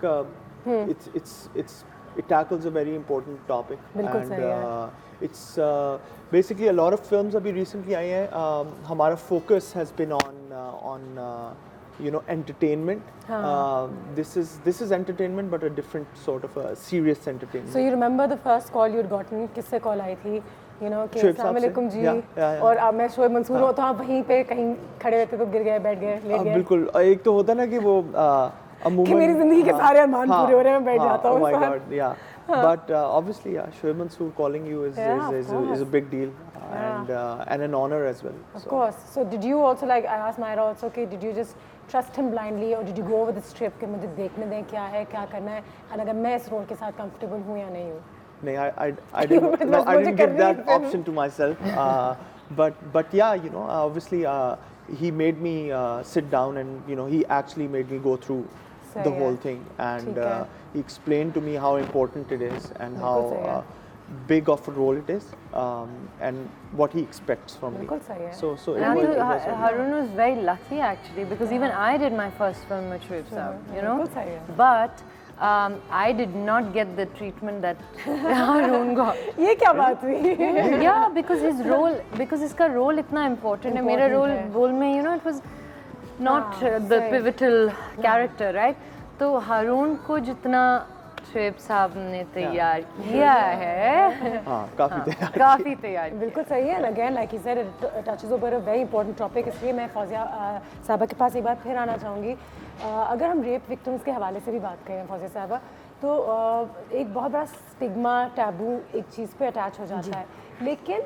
it's it tackles a very important topic. बिल्कुल And सही है। it's basically a lot of films अभी recently आई हैं, हमारा focus has been on you know, entertainment. This is entertainment, but a different sort of a serious entertainment. So you remember the first call you'd gotten? किससे call आई थी? You know कि शोएब अस्सलाम साहब से? वालेकुम जी, Yeah. और अब मैं शोएब मंसूर हूँ, तो आप वहीं पे कहीं खड़े रहते तो गिर गए, बैठ गए, लेट गए? बिल्कुल, एक तो होता ना कि वो अमूमन कि मेरी जिंदगी के सारे अरमान पूरे हो रहे हैं, मैं बैठ जाता हूँ Oh my उस God, yeah. But obviously, yeah, Shoaib Mansoor calling you is a big deal, and an honor as well. Of course. So did you also, like I asked Myra also, okay, did you just trust him blindly, or did you go over the script कि मुझे देखने दें क्या है, क्या करना है, और अगर मैं इस रोल के साथ comfortable हूँ या नहीं हूँ? No, I didn't give that option to myself. But yeah, you know, obviously he made me sit down, and you know, he actually made me go through the whole thing, and he explained to me how important it is and how big of a role it is, and what he expects from me. So it was Harun was very lucky actually, because even I did my first film with Shoaib Saab, you know, but I did not get the treatment that Harun got. ये क्या बात हुई? Yeah, because his role, because इसका role इतना important है, मेरा role में, you know, it was not the pivotal character, right? तो हारून को जितना शोएब साहब ने तैयार किया है, काफी तैयार, बिल्कुल सही है। Again like he said, it touches over a very important topic, इसलिए मैं फौजिया साहबा के पास एक बार फिर आना चाहूँगी। अगर हम रेप विक्टिम्स के हवाले से भी बात करें फौजिया साहबा, तो एक बहुत बड़ा स्टिग्मा, टैबू एक चीज़ पे अटैच हो जाता है, लेकिन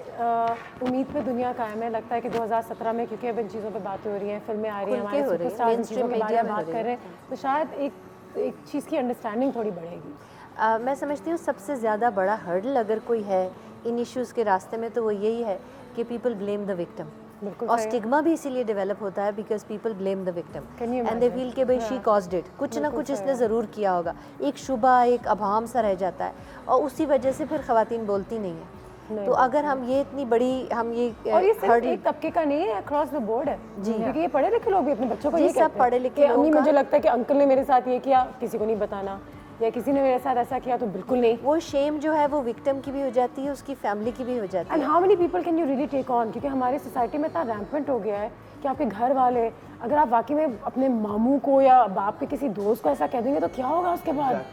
उम्मीद पे दुनिया कायम है। लगता है कि 2017 में, क्योंकि अब इन चीज़ों पे बातें हो रही हैं, फिल्में आ रही हैं, हमारे सुपरस्टार इन चीज़ों के बारे में बात कर रहे हैं, तो शायद एक चीज़ की अंडरस्टैंडिंग थोड़ी बढ़ेगी। मैं समझती हूँ सबसे ज़्यादा बड़ा हर्डल अगर कोई है इन इश्यूज़ के रास्ते में, तो वो यही है कि पीपल ब्लेम द विक्टिम, और स्टिग्मा भी इसीलिए डेवलप होता है because people blame the victim and they feel कि भाई शी कॉज्ड इट, कुछ ना कुछ इसने ज़रूर किया होगा, एक शुबा, एक अभाम सा रह जाता है, और उसी वजह से फिर ख़वातीन बोलती नहीं है। तो अगर हम ये इतनी बड़ी और ये सिर्फ एक तबके का नहीं है, अक्रॉस द बोर्ड है जी, क्योंकि ये पढ़े लिखे लोग भी अपने बच्चों को ये कहते हैं, सब पढ़े लिखे लोग, मुझे लगता है कि अंकल ने मेरे साथ ये किया, किसी को नहीं बताना, या किसी ने मेरे साथ ऐसा किया तो बिल्कुल नहीं। वो शेम जो है वो विक्टिम की भी हो जाती है, उसकी फैमिली की भी हो जाती है। And how many people can you really take on, क्योंकि हमारी सोसाइटी में इतना रैम्पेंट हो गया है कि आपके घर वाले, अगर आप वाकई में अपने मामू को या बाप के किसी दोस्त को ऐसा कह देंगे तो क्या होगा उसके बाद?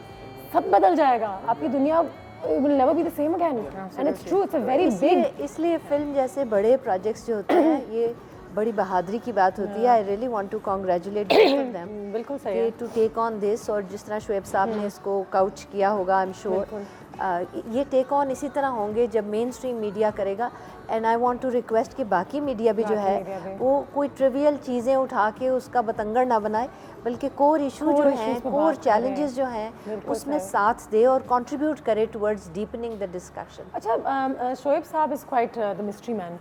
सब बदल जाएगा, आपकी दुनिया will never be the same again, and it's true, it's a very big, इसलिए फिल्म जैसे बड़े प्रोजेक्ट्स जो होते हैं, ये बड़ी बहादुरी की बात होती है। I really want to congratulate them, बिल्कुल सही है, टू टेक ऑन दिस, और जिस तरह शोएब साहब ने इसको काउच किया होगा, आई एम श्योर ये टेक ऑन इसी तरह होंगे जब मेन स्ट्रीम मीडिया करेगा। And I want to request कि बाकी मीडिया भी जो है वो कोई ट्रिवियल चीज़ें उठा के उसका बतंगड़ ना बनाए, बल्कि कोर इशू जो हैं, कोर चैलेंजेस जो हैं, उसमें साथ दे और कंट्रीब्यूट करे टुवर्ड्स डीपनिंग द डिस्कशन। अच्छा, शोएब साहब is quite the mystery man,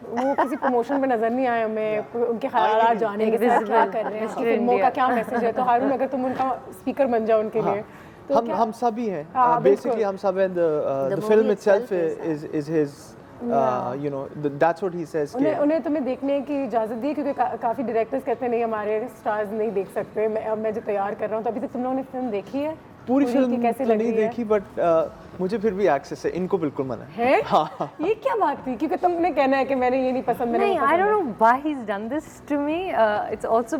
वो किसी प्रमोशन में नजर नहीं आए हमें, उनके ख्यालात जाने के साथ क्या कर रहे हैं, फिल्मों का क्या मैसेज है, तो हारून अगर तुम उनका स्पीकर बन जाओ उनके लिए, तो हम सभी हैं, basically हम सब हैं, the film itself is his, you know, that's what he says। उन्हें तुम्हें देखने की इजाज़त दी, क्योंकि काफ़ी डायरेक्टर्स कहते हैं नहीं हमारे स्टार्स नहीं देख सकते, मैं जो तैयार कर रहा हूँ, तो अभी तक तुम लोगों ने फिल्म देखी है? पूरी फिल्म कैसे नहीं देखी, बट मुझे फिर भी एक्सेस है, इनको बिल्कुल मना है। हाँ। ये क्या बात थी, क्योंकि तुमने कहना है कि मैंने ये नहीं पसंद, नहीं, I don't know why he's done this to me, it's also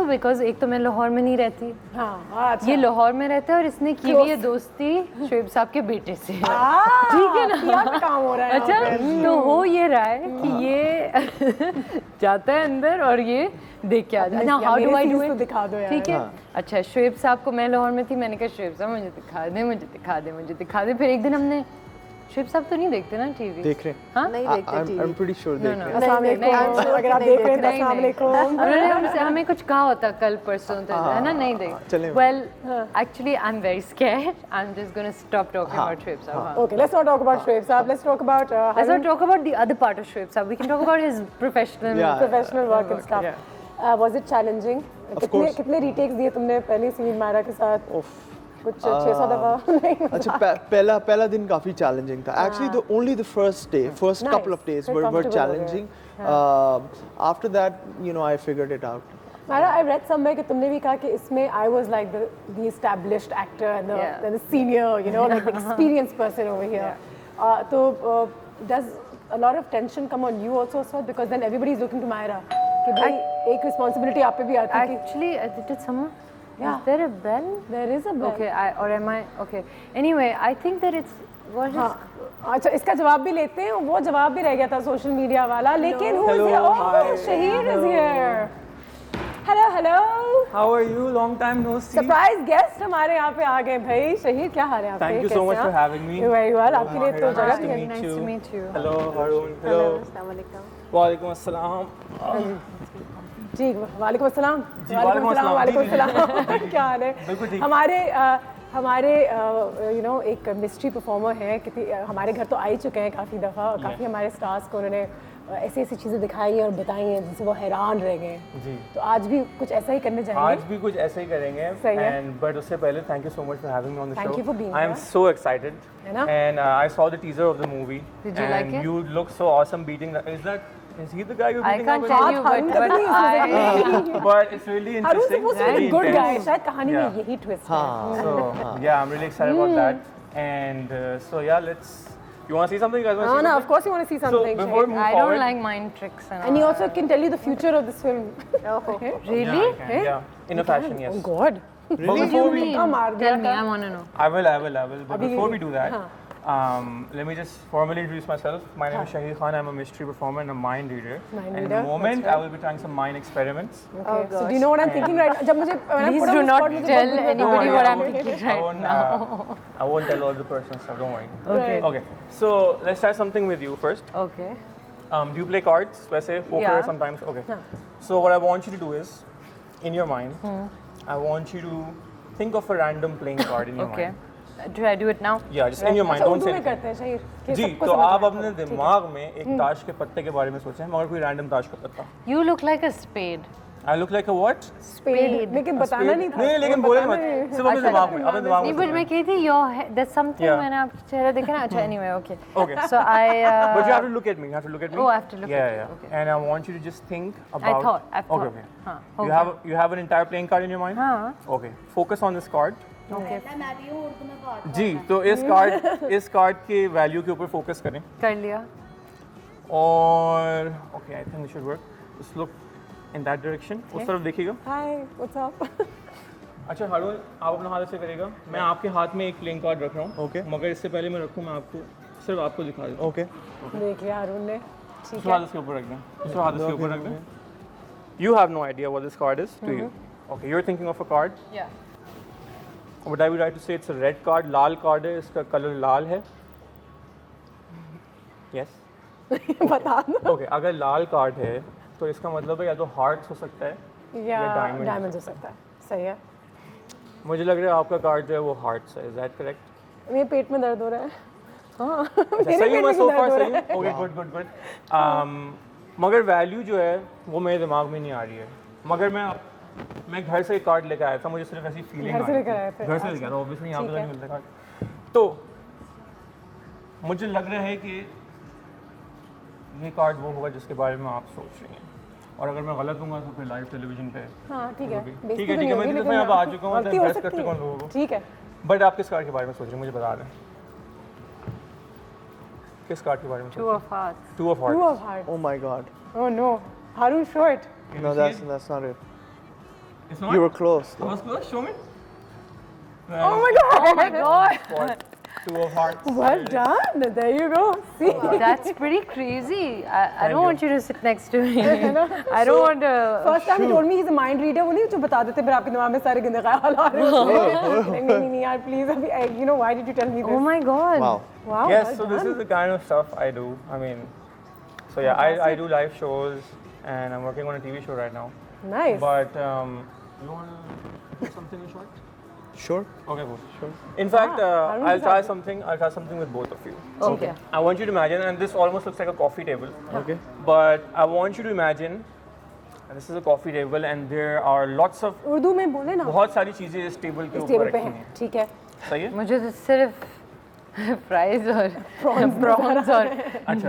because एक तो मैं लाहौर में नहीं रहती, हाँ, अच्छा। ये लाहौर में रहता है, और इसने की हुई है दोस्ती शोएब साहब के बेटे से, ठीक है ना, काम हो रहा है। अच्छा, तो हो ये रहा है कि ये जाता है अंदर और ये देख के आ जाता है, how do I do it, दिखा दो यार, ठीक है। अच्छा, शोएब साहब को, मैं लाहौर में थी, मैंने कहा शोएब साहब मुझे दिखा दे, मुझे दिखा दे, मुझे दिखा दे, फिर एक दिन हमने, शोएब साहब तो नहीं देखते ना टीवी, देख रहे हैं, हाँ नहीं देखते टीवी, I'm pretty sure देख रहे हैं, अगर आप देख रहे हैं तो अस्सलाम वालेकुम, उन्होंने हमसे हमें कुछ कहा होता कल परसों, तो है ना, नहीं देख, well actually I'm very scared, I'm just going to stop talking about Shoaib Saab। Okay, let's not talk about Shoaib Saab, let's talk about the other part of Shoaib Saab, we can talk about his professional work and stuff। Was it challenging? कितने retakes दिए तुमने पहली scene Myra के साथ? कुछ 600 दफा? अच्छा, पहला दिन काफी चैलेंजिंग था। Actually, only the first couple of days were challenging. After that, you know, I figured it out. I read somewhere कि तुमने भी कहा कि इसमें I was like the established actor and the senior, you know, like the experienced person over here. So does a lot of tension come on you also, sir? Because then everybody is looking to Myra. कि भाई एक responsibility आप पे भी आती है. Actually, did someone? Yeah. Is there a bell? There is a bell. Okay, or am I? Okay. Anyway, I think that it's. What is? अच्छा इसका जवाब भी लेते हैं. वो जवाब भी रह गया था सोशल मीडिया वाला. लेकिन who is here? Oh, Shahid is here. Hello. How are you? Long time no see. Surprise guest हमारे यहाँ पे आ गए भाई. शहीद क्या हाल है आपके? Thank you so much for having me. You're very well. आपके लिए तो जगह भी है. Nice to meet you. Hello, Harun. Hello. वालेकुम अस्सलाम. जी वालेकुम अस्सलाम. वालेकुम अस्सलाम. क्या हाल है? बिल्कुल ठीक. हमारे यू नो एक मिस्ट्री परफॉर्मर हैं. कितनी हमारे घर तो आ ही चुके हैं काफ़ी दफ़ा और काफ़ी हमारे स्टार्स को उन्होंने ऐसी चीज़ें दिखाई हैं और बताई हैं जिनसे वो हैरान रह गए. जी. तो आज भी कुछ ऐसा ही करने जाएंगे. आज भी कुछ ऐसा ही करेंगे. एंड बट उससे पहले thank you so much for having me on the show. Thank you for being I am here. so excited. है ना? And I saw the teaser of the movie. Did you like it? You look so awesome beating the, is he the guy you're I beating can't up tell with? you, but But it's really Harun interesting. supposed to be a good guy. शायद कहानी में Yeah. यही twist है. So yeah, I'm really excited about that. And so yeah, let's. You want to see something? You guys want to see No, something? of course you want to see something. So before we move I forward, don't like mind tricks and And he also can tell you the future of this film. Really? yeah, I can, yeah, in a fashion, yes. Oh God. But before we, Tell me, I want to know. I will. But before we do that, let me just formally introduce myself. My name is Shahid Khan. I'm a mystery performer and a mind reader. Mind and reader, in a moment, that's right. I will be trying some mind experiments. Okay. So do you know what I'm thinking right now? जब मुझे Please do not tell anybody what I'm thinking I right won't, now. I won't tell all the personal stuff. Don't worry. Okay. Okay. So let's try something with you first. Okay. Do you play cards? वैसे poker Yeah. sometimes. Okay. So what I want you to do is, in your mind, I want you to think of a random playing card in your Okay. mind. Do I do it now? Yeah, just in your mind. अच्छा Don't Urdu say में anything. करते हैं शहीर. कि जी, सबको तो समझ आप में अपने आता है. दिमाग में एक ताश के पत्ते के बारे में सोचें, मगर कोई रैंडम ताश का पत्ता. You look like a spade. I look like a what? Spade. लेकिन बताना नहीं था. नहीं, लेकिन बोले मत. सिर्फ अपने दिमाग में, अपने दिमाग नहीं, में. but मैं कही थी your head. There's something Yeah. मैंने आपका चेहरा देखा ना. अच्छा, anyway, okay. Okay. So I. But you have to look at me. You have to look at me. Oh, I have to look yeah, at you. Yeah, Okay. And I want you to just think about. I've thought. Okay. हाँ. You have an entire playing card in your mind? हाँ. Okay. Focus on this card. Okay. मैं भी हूँ उर्दू में बात. जी, तो इस card के वैल्यू के ऊपर फोकस करें. कर लिया. और okay, I think it should work. Just look in that direction. उस तरफ देखिएगा. Hi, what's up? अच्छा हारून, आप अपना हाथ ऐसे करेगा. मैं आपके हाथ में एक प्लेइंग कार्ड रख रहा हूँ. Okay. मगर इससे पहले मैं रखूँ, मैं आपको सिर्फ आपको दिखा देता हूँ. Okay. देख लिया अरुण ने. ठीक दूसरा हाथ है. इसके ऊपर रख दें. दूसरा हाथ इसके ऊपर रख दें. You have no idea what this card is, do you? Okay, you're thinking of a card. Yeah. Would I be right to say it's a red card? Lal card है, इसका कलर लाल है. Yes. बता दो. Okay, अगर लाल card है तो इसका मतलब है या तो हार्ट्स हो सकता है या diamond डायमंड्स हो सकता है. सही है. मुझे लग रहा है आपका कार्ड जो है वो हार्ट्स है. Is that correct? मेरे पेट में दर्द हो रहा है. हाँ. अच्छा, सही हूँ मैं so far सही हूँ. Okay, good. मगर वैल्यू जो है वो मेरे दिमाग में नहीं आ रही है. मगर मैं घर से एक कार्ड लेकर आया था. मुझे सिर्फ ऐसी फीलिंग घर से लेकर आए थे. घर से लेकर आया था. ऑब्वियसली यहाँ पे तो नहीं मिलता कार्ड. तो मुझे लग रहा है कि ये कार्ड वो होगा जिसके बारे में आप सोच रही हैं. और अगर मैं गलत हूँ तो फिर लाइव टेलीविजन पे. हाँ ठीक है. ठीक है. मैं तो यहाँ पे आ चुका हूँ. बेस्ट करते कौन लोगों को. ठीक है. बट आप किस कार्ड के बारे में सोच रहे हैं मुझे बता दें. किस कार्ड के बारे में? Two of hearts. Two of hearts. Two of hearts. Oh my God. Oh no. Harun, show it. No, that's not it. It's not? You were close. I was close. Show me. Oh my God. Oh my God. Two of hearts. Well done. There you go. See. That's pretty crazy. I don't want you to sit next to me. I don't want to. First time he told me he's a mind reader. वो नहीं जो बता देते फिर आपके दिमाग में सारे गंदे ख्याल आ रहे हैं. नहीं यार please अभी you know why did you tell me this? Oh my God. Wow. Wow. Yes, well so this done. is the kind of stuff I do. I mean, so yeah, I do live shows and I'm working on a TV show right now. Nice. But you want to do something in short? Sure. Okay, cool. Sure. In fact, I'll try something with both of you. Okay. I want you to imagine, and this almost looks like a coffee table. Okay. But I want you to imagine, and this is a coffee table, and there are lots of Urdu में बोले ना. बहुत सारी चीजें इस table के इस ऊपर टेबल पे रखी हैं. हैं. ठीक है. सही है? मुझे तो सिर्फ फ्राइज और प्रॉन्स और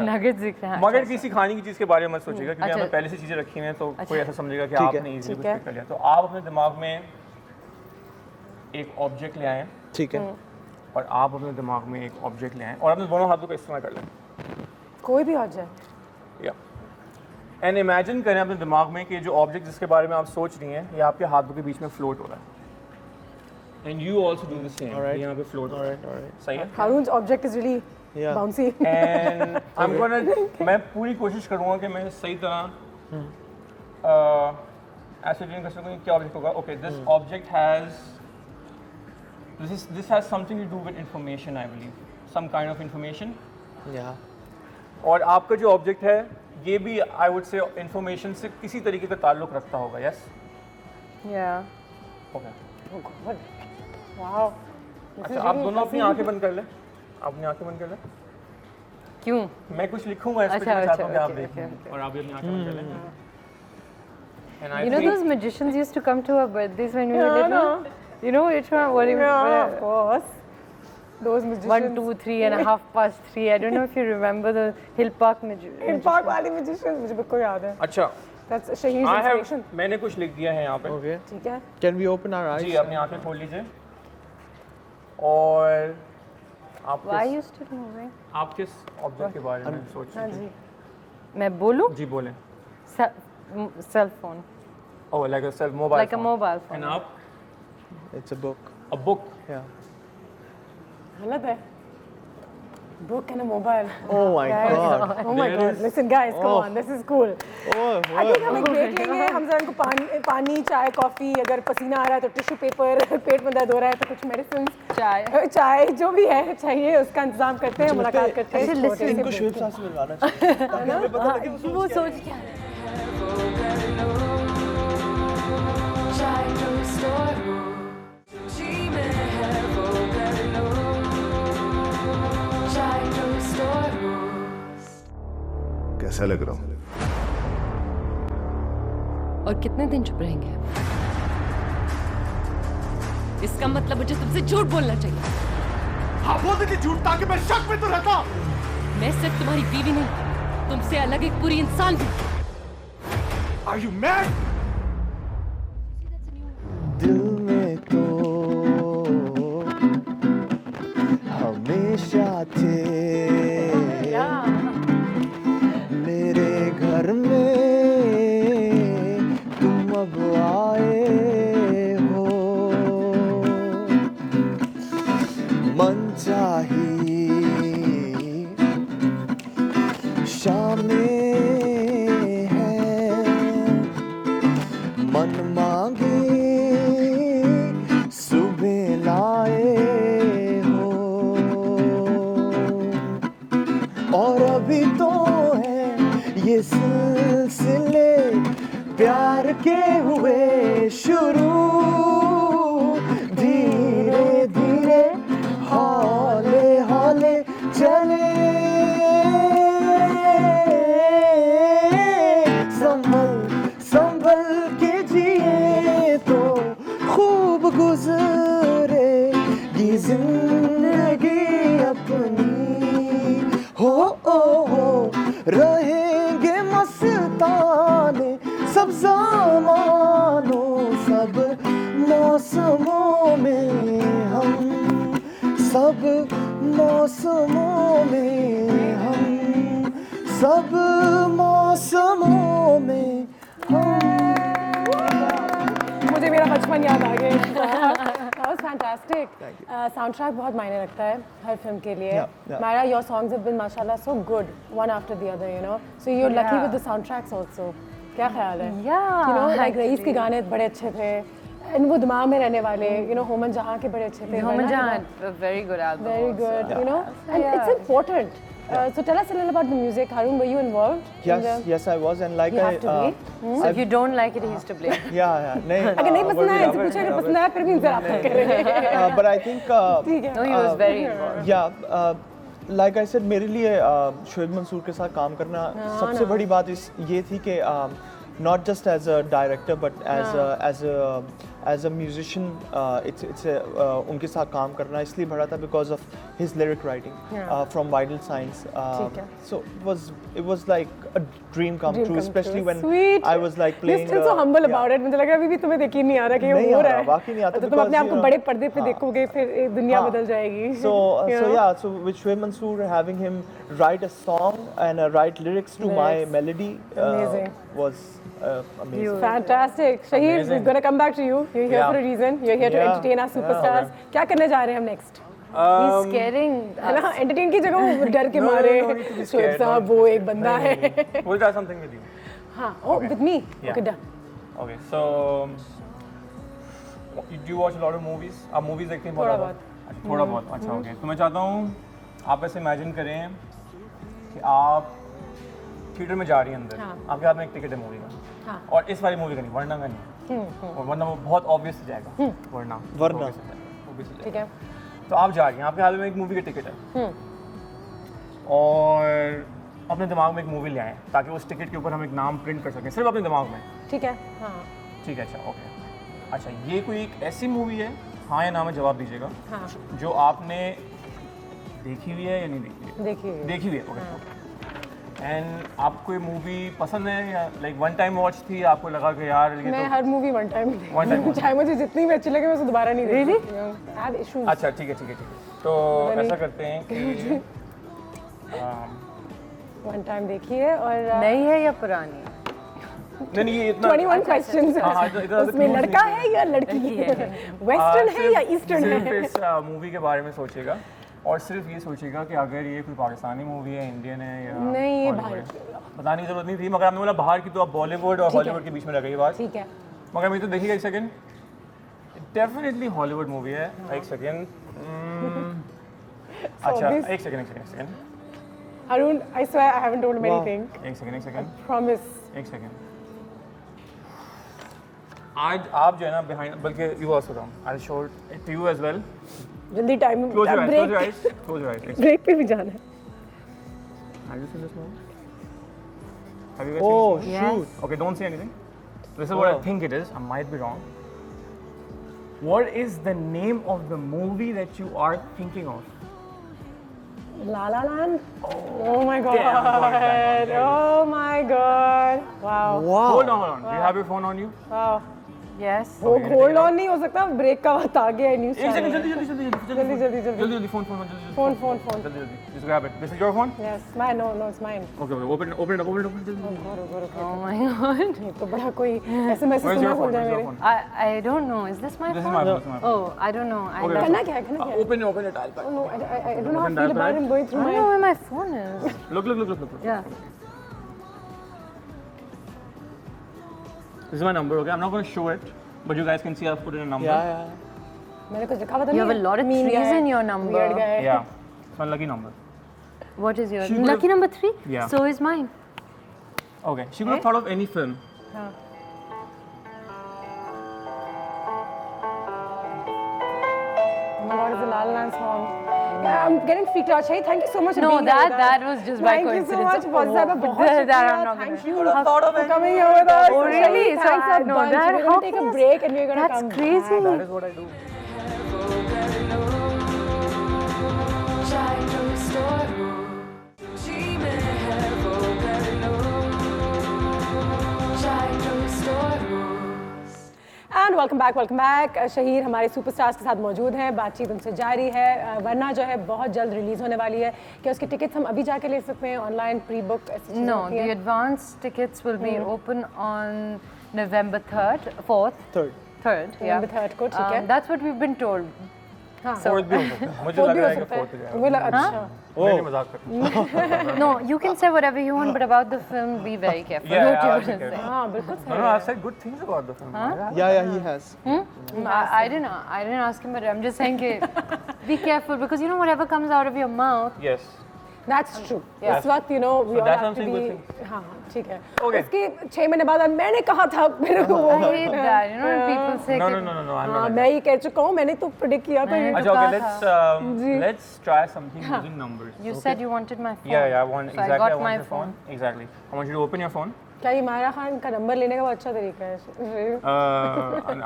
नगेट्स दिख रहे हैं। मगर किसी खाने की चीज़ के बारे में मत सोचिएगा क्योंकि हमें पहले से चीज़ें रखी हुई हैं तो कोई ऐसा समझेगा कि आपने इजीली कुछ पिक कर लिया। तो आप अपने दिमाग में एक ऑब्जेक्ट ले आएँ, ठीक है, और आप अपने दिमाग में एक ऑब्जेक्ट ले आएँ और अपने दोनों हाथों का इस्तेमाल कर लें, कोई भी ऑब्जेक्ट, या एंड इमेजिन करें अपने दिमाग में कि जो ऑब्जेक्ट जिसके बारे में आप सोच रही हैं ये आपके हाथों के बीच में फ्लोट हो रहा है। And you also do the same. Alright. यहाँ पे float. Alright. सही है? Harun's object is really bouncy. And I'm gonna, मैं पूरी कोशिश करूँगा कि मैं सही तरह ascertain कर सकूँ कि क्या object होगा. Okay, this object has, this has something to do with information, I believe. Some kind of information. Yeah. और आपका जो object है ये भी I would say information से किसी तरीके का ताल्लुक रखता होगा. Yes? Yeah. Okay. Oh God. Wow. अच्छा आप दोनों अपनी आंखें बंद कर लें, अपनी आंखें बंद कर लें। क्यों? मैं कुछ लिखूंगा इस पे, मैं चाहता हूँ कि आप देखें और आप भी अपनी आंखें बंद कर लें। You know those magicians used to come to our birthdays when we were little? You know which one? What do you mean? Of course. Those magicians. 1, 2, 3 and 3:30. I don't know if you remember the Hill Park magicians. Hill Park वाले magicians मुझे बिल्कुल याद है। अच्छा। That's Shahid's inspiration. मैंने कुछ लिख दिया है यहाँ पे। Okay. ठीक है। Can we open our eyes? जी अपनी आंखें खोल लीजिए। और आप Why are you still moving? आप किस ऑब्जेक्ट के बारे में सोच रहे हैं? मैं बोलूं? जी बोलें। Cell phone. Oh, like a cell mobile. Like a mobile phone. And आप? It's a book. A book. Yeah. गलत है। Book and a mobile. Oh my God. Oh my God. Listen guys, come on. This is cool. I think हम एक break लेंगे। हम जरा इनको पानी, चाय, कॉफी, अगर पसीना आ रहा है तो टिश्यू पेपर, पेट में दर्द हो रहा है तो कुछ मेडिसिन, चाय जो भी है चाहिए उसका इंतजाम करते हैं, मुलाकात करते हैं। इनको शुभ सांस से मिलवाना चाहिए ताकि हमें पता लगे वो सोच क्या है। कैसा लग रहा हूँ? और कितने दिन चुप रहेंगे? इसका मतलब मुझे तुमसे झूठ बोलना चाहिए। हाँ बोल देती झूठ ताकि मैं शक में तो रहता। मैं सिर्फ तुम्हारी बीवी नहीं, तुमसे अलग एक पूरी इंसान भी। Are you mad? दिल में तो हमेशा थे मेरे घर में, तुम अब आए हो मन चाही शामें है मन मांगे सुबह लाए हो और अभी तो है ये सिलसिले प्यार के हुए शुरू, धीरे धीरे हौले हौले चले, संभल संभल के जिए तो खूब गुजरेगी जिंदगी अपनी, हो रहेंगे मस्ताने सब ज़मानों सब मौसमों में हम, सब मौसमों में हम, सब मौसमों में हम। मुझे मेरा बचपन याद आ गया। That was fantastic. Soundtrack बहुत मायने रखता है हर फिल्म के लिए। Myra, your songs have been mashallah so good, one after the other, you know. So you're lucky with the soundtracks also. क्या ख्याल है? Yeah. You know, like rice के गाने बड़े अच्छे थे। And वो दिमाग में रहने वाले, you know, होमन जहाँ के बड़े अच्छे थे। होमन जहाँ, a very good album. Very good, you know. And it's important. So tell us a little about the music. Harun, were you involved? Yes, I was, and like you have to be. So if you don't like it, he's to blame. Yeah. नहीं. अगर नहीं पसंद आया, इनसे पूछा नहीं पसंद आया, फिर भी इनसे आप कर रहे हैं. But I think. No, he was very involved. Yeah. Like I said, मेरे लिए शोएब मंसूर के साथ काम करना सबसे बड़ी बात ये थी कि not just as a director but as a musician उनके साथ काम करना इसलिए बढ़ा था because of his lyric writing from vital science. So it was like a dream come true, especially when I was like playing. You're still so humble about it. मुझे लग रहा है अभी भी तुम्हें यकीन नहीं आ रहा कि ये हो रहा है. वाकई नहीं आता. तो तुम अपने आप को बड़े पर्दे पे देखोगे फिर दुनिया बदल जाएगी. So with Shoaib Mansoor, having him write a song and write lyrics to my melody was amazing. Fantastic. Shahir, we're going to come back to you. You're here for a reason. You're here to entertain our superstars. क्या करने जा रहे हैं हम next? He's scaring us. है ना, entertain की जगह वो डर के मारे. शोएब साहब वो एक बंदा है. We'll try something with you. हाँ, with me. Okay, done. Okay, so do you watch a lot of movies? आप movies देखते हैं बहुत? थोड़ा बहुत. अच्छा, okay. तो मैं चाहता हूँ आप ऐसे imagine करें कि आप थिएटर में जा रही हैं अंदर. आपके हाथ में एक टिकट है मूवी का. और इस वाली मूवी का नहीं, वरना का नहीं. और वरना वो बहुत ऑब्वियस हो जाएगा. वरना. ठीक है. तो आप जा रही हैं, आपके हाथ में एक मूवी का टिकट है और अपने दिमाग में एक मूवी ले आए ताकि उस टिकट के ऊपर हम एक नाम प्रिंट कर सकें सिर्फ अपने दिमाग में. ठीक है. हाँ ठीक है. अच्छा ओके. अच्छा ये कोई एक ऐसी मूवी है, हाँ या ना में जवाब दीजिएगा, जो आपने देखी हुई है या नहीं देखी हुई? देखी हुई है. ओके. एंड आपको ये मूवी पसंद है या लाइक वन टाइम वॉच थी, आपको लगा कि यार ये मैं हर मूवी वन टाइम चाहे मुझे जितनी भी अच्छी लगे मैं उसे दोबारा नहीं देखती. अच्छा ठीक है. तो ऐसा करते हैं कि वन टाइम देखिए. और नई है या पुरानी? नहीं ये इतना 21 क्वेश्चंस हैं. उसमें लड़का है या लड़की है, वेस्टर्न है या ईस्टर्न है. सिर्फ इस मूवी के बारे में सोचिएगा और सिर्फ ये सोचिएगा कि अगर ये कोई पाकिस्तानी मूवी है, इंडियन है या नहीं, ये बाहर बताने की जरूरत नहीं थी, मगर आपने बोला बाहर की तो आप बॉलीवुड और हॉलीवुड के बीच में रह गई बात. ठीक है. मगर मैं तो देखिएगा एक सेकंड, डेफिनेटली हॉलीवुड मूवी है. एक सेकंड. अच्छा एक second. Arun, I swear I haven't told him anything. एक सेकंड. Promise. एक सेकंड. आज आप जो है ना behind, बल्कि you also come. I'll show it to you as well. जल्दी time. Close your eyes. Break पे भी जाना है. Have you seen this movie? Have you guys seen this movie? Shoot. Okay, don't say anything. This is what I think it is. I might be wrong. What is the name of the movie that you are thinking of? La La Land. Oh my God. Oh my God. Wow. Hold on. Do you have your phone on you? Wow. Yes. वो hold on नहीं हो सकता, break का वक्त आ गया है. News एक second. जल्दी फोन जल्दी. Just grab it. This is your phone? Yes, mine. No, it's mine. Okay. Open it up. Oh my God. ये तो बड़ा कोई SMS सुना खोल जाए मेरे. I don't know. Is this my phone? This is my phone. Oh, I don't know. करना क्या है? Open it. I'll pack. No, I don't know how to feel about him going through I my. don't know where my phone is. Look. Yeah. This is my number, okay? I'm not going to show it, but you guys can see I've put in a number. Yeah. मैंने कुछ लिखा हुआ था. You have a lot of threes in your number. Weird guy. Yeah. It's my lucky number. What is yours? Lucky number 3? Yeah. So is mine. Okay. She could have thought of any film. हाँ. Oh my God, it's a La La Land song. Yeah, I'm getting freaked out. Shahid, thank you so much for being here. that was just by coincidence. Thank you so much. बहुत ज़्यादा बहुत शुक्रिया. Thank you for coming here with us. Oh really? Thanks a bunch. We're going to take a break and we're going to come. That's crazy. That is what I do. And welcome back. Shaheer हमारे superstars के साथ मौजूद हैं. बातचीत उनसे जारी है. वरना जो है बहुत जल्द रिलीज़ होने वाली है. क्या उसके टिकट्स हम अभी जाके ले सकते हैं online pre book? No, the advance tickets will be open on November 3rd, 4th. 3rd, yeah. November 3rd को, ठीक है. That's what we've been told. Fourth भी हो सकता है. मुझे लग रहा है कि fourth हो जाएगा. अच्छा. मैंने मजाक कर. No, you can say whatever you want, but about the film, be very careful. Yeah, What I'll you're be saying. careful. हाँ बिल्कुल सही. No, I've said good things about the film. Yeah, he has. I didn't ask him, but I'm just saying be careful because you know whatever comes out of your mouth. Yes. That's true. इस वक्त you know we all have to be. हाँ ठीक है. उसके 6 महीने बाद मैंने कहा था मेरे को वो. I hate that. You know when people say. No. हाँ मैं ये कह चुका हूँ. मैंने तो predict किया था. अच्छा okay, let's try something using numbers. You said you wanted my phone. Yeah, I want so exactly. I got my phone. Exactly. I want you to open your phone. क्या ये माहिरा खान का नंबर लेने का बहुत अच्छा तरीका है?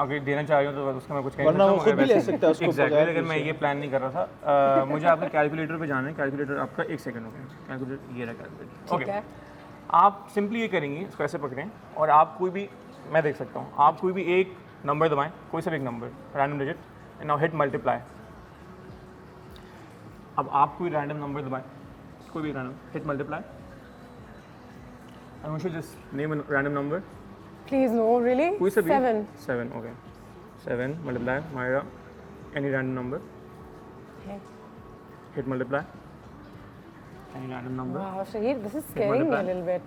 अगर देना चाह रही हूँ तो उसका मैं कुछ कह वरना सकता वो हूँ, खुद भी ले वैसे- सकता है उसको Exactly, बगैर लेकिन मैं पूछे। ये प्लान नहीं कर रहा था। मुझे आपका कैलकुलेटर पे जाना है। कैलकुलेटर आपका 1 सेकंड हो गया। कैलकुलेटर ये रहा कैलकुलेटर। ठीक ओके, है। आप सिंपली ये करेंगी, इसको ऐसे पकड़ें और आप कोई भी, मैं देख सकता हूँ, आप कोई भी एक नंबर दबाएं, कोई सा भी एक number, random digit, and now hit multiply. अब आप कोई रैंडम नंबर दबाएं, कोई भी random, hit multiply. I want you just name a random number. Please no, really? कोई सा भी 7. okay 7 multiply Myra any random number, Okay. hit multiply any random number, Wow, Shahir, this is hit scaring me a multiply. little bit.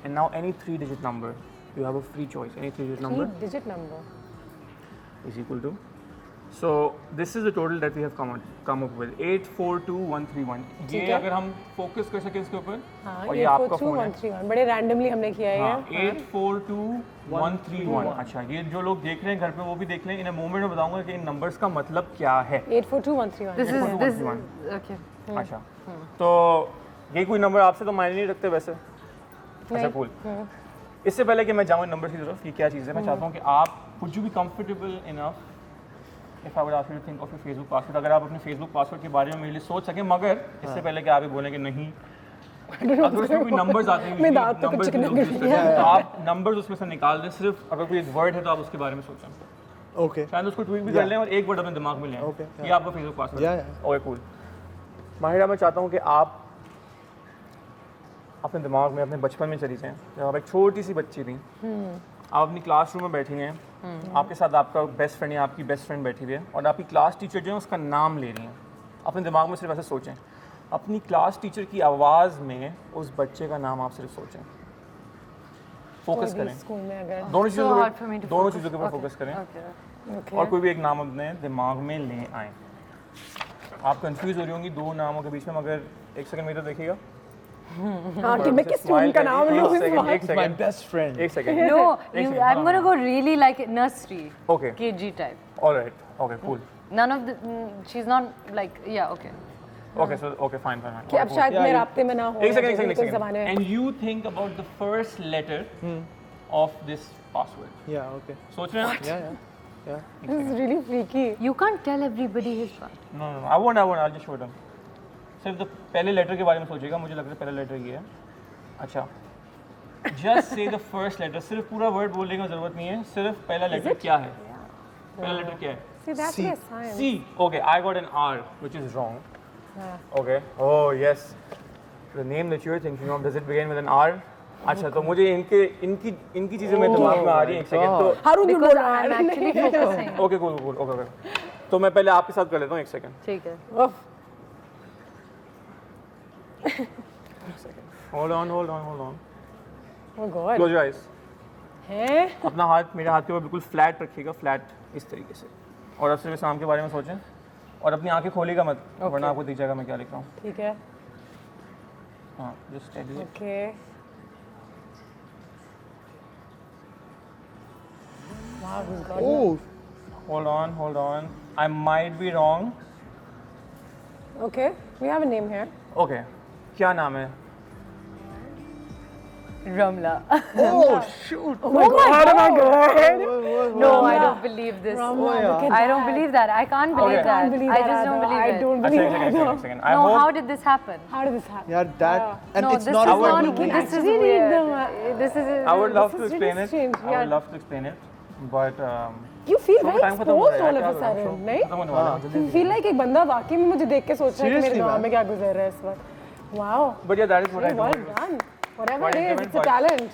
And now any 3-digit number, you have a free choice. Any 3-digit number 3-digit number. is equal to, so this is the total that we have come up with 842131. ठीक ये है। अगर हम focus कर सकें इसके ऊपर, हाँ, और ये आपका फोन है, 842131 बड़े रैंडमली हमने किया है हाँ, ये। 842131। अच्छा, ये जो लोग देख रहे हैं घर पे वो भी देख लें। इन अ मोमेंट में बताऊंगा कि इन नंबर्स का मतलब क्या है। 842131. This is 842131। okay. अच्छा, तो ये कोई नंबर आपसे तो मायने नहीं रखते वैसे? अच्छा, कूल। इससे पहले कि मैं जाऊँ इन नंबर की तरफ, ये क्या चीज़ है, मैं चाहता हूँ कि आप would you be comfortable enough if I would ask you to think of your Facebook password? अगर आप अपने Facebook पासवर्ड के बारे में मेरे लिए सोच सकें, मगर इससे पहले कि आप ये बोलें कि नहीं, अगर उसमें कोई नंबर्स आते हैं, मैं दांत तो numbers कुछ भी लोग नहीं use करते हैं, तो आप नंबर्स उसमें से निकाल दें। सिर्फ अगर कोई एक वर्ड है तो आप उसके बारे में सोचें। ओके, शायद उसको ट्वीट भी कर लें और एक वर्ड अपने दिमाग में लें। Okay, ये आपका फेसबुक पासवर्ड Yeah, है। Okay, cool. माहिरा, मैं चाहता हूँ कि आप अपने दिमाग में अपने बचपन में चली जाएं, जब आप एक छोटी सी बच्ची थी, आप अपनी क्लासरूम में बैठी हैं, आपके साथ आपका बेस्ट फ्रेंड या आपकी बेस्ट फ्रेंड बैठी हुई है, और आपकी क्लास टीचर जो है उसका नाम ले रही हैं। अपने दिमाग में सिर्फ ऐसे सोचें, अपनी क्लास टीचर की आवाज़ में उस बच्चे का नाम आप सिर्फ सोचें, फोकस करें। स्कूल में अगर दोनों So चीज़ों hard for me के to दोनों focus. चीज़ों के ऊपर Okay. फोकस करें, Okay. और कोई भी एक नाम अपने दिमाग में ले आएँ। आप कंफ्यूज हो रही होंगी दो नामों के बीच में, मगर एक सेकंड मेरे देखिएगा। हाँ, कि मैं किस स्टूडेंट का नाम लूँ इस वक्त? एक सेकंड, बेस्ट फ्रेंड। एक second. No, I'm gonna go really like nursery. Okay. KG type. All right. Okay, cool. None of the. She's not like yeah. Okay. Okay, so okay, fine. कि अब शायद मैं राब्ते में ना हो। एक सेकंड, कुछ ज़माने में। And you think about the first letter of this password. Yeah, okay. सोच रहे हैं? Yeah. This is really freaky. You can't tell everybody his one. No. I won't. I'll just show them. सिर्फ the पहले letter के बारे में सोचिएगा। मुझे लग रहा है पहला लेटर ये है। अच्छा। Just say the first letter. सिर्फ पूरा वर्ड बोलने की जरूरत नहीं है। सिर्फ पहला लेटर क्या है? पहला लेटर क्या है? See, that's a science. C. Okay, I got an R, which is wrong. Okay. Oh yes. The name that you're thinking of, does it begin with an R? अच्छा, तो मुझे इनकी चीजें मेरे दिमाग में आ रही हैं। एक सेकंड, तो हारून Because I'm actually focusing. Okay, cool. Okay. तो मैं पहले आपके साथ कर लेता हूँ, एक सेकंड। ठीक है. Hold on. Oh God. Close your eyes. हैं? अपना हाथ मेरे हाथ के ऊपर बिल्कुल फ्लैट रखिएगा, फ्लैट इस तरीके से, और अब सिर्फ इस नाम के बारे में सोचें, और अपनी आंखें खोलिएगा मत, वरना आपको दिख जाएगा मैं क्या लिख रहा हूँ। ठीक है। हाँ, just steady. Okay. Wow, he's got it. Oh, Hold on. I might be wrong. Okay, we have a name here. Okay. क्या नाम है? Ramla. oh shoot. Oh my God! Oh my God! No, I don't believe this. Ramla, look at I don't that. believe that. I can't believe Okay. that. I can't believe I that just don't either. believe I it. don't अच्छा, believe एक it. Second. No, how did this happen? How did this happen? Yeah, that and No, it's this not is a not. funny name. This is Actually read weird. them. This is. I would love This to is explain really it. strange, I yeah. would love to explain it, but You feel very time खत्म हो exposed रहा है, all of क्या a करूं? sudden, नहीं? खत्म होने वाला है, You feel like एक बंदा वाकई में मुझे देख के सोच रहा है कि मेरे Seriously, दिमाग man. में क्या गुजर रहा है इस वक्त. Wow. But yeah, that is what I Well do. done. Whatever Quite it is, implement, it's a but- talent.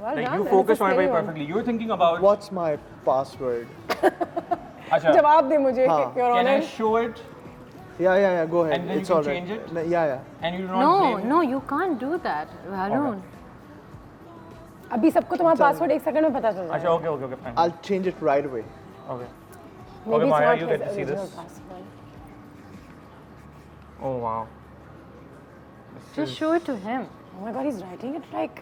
Well Like done. you and focus it's a on it very scary one. perfectly. You're thinking about. What's my password? अच्छा. जवाब दे मुझे, हाँ. Your Can I Honor. show it? Yeah. Go ahead. And then It's you can all right. change it? Yeah. And you do not No, blame me? no, you can't do that, Harun. अभी सबको तुम्हारा password एक second में पता चल रहा है. अच्छा, okay, fine. I'll change it right away. Okay. Maybe Okay, it's Maya, not you his get to see original this. password. Oh wow. Just show it to him. Oh my God, he's writing it like.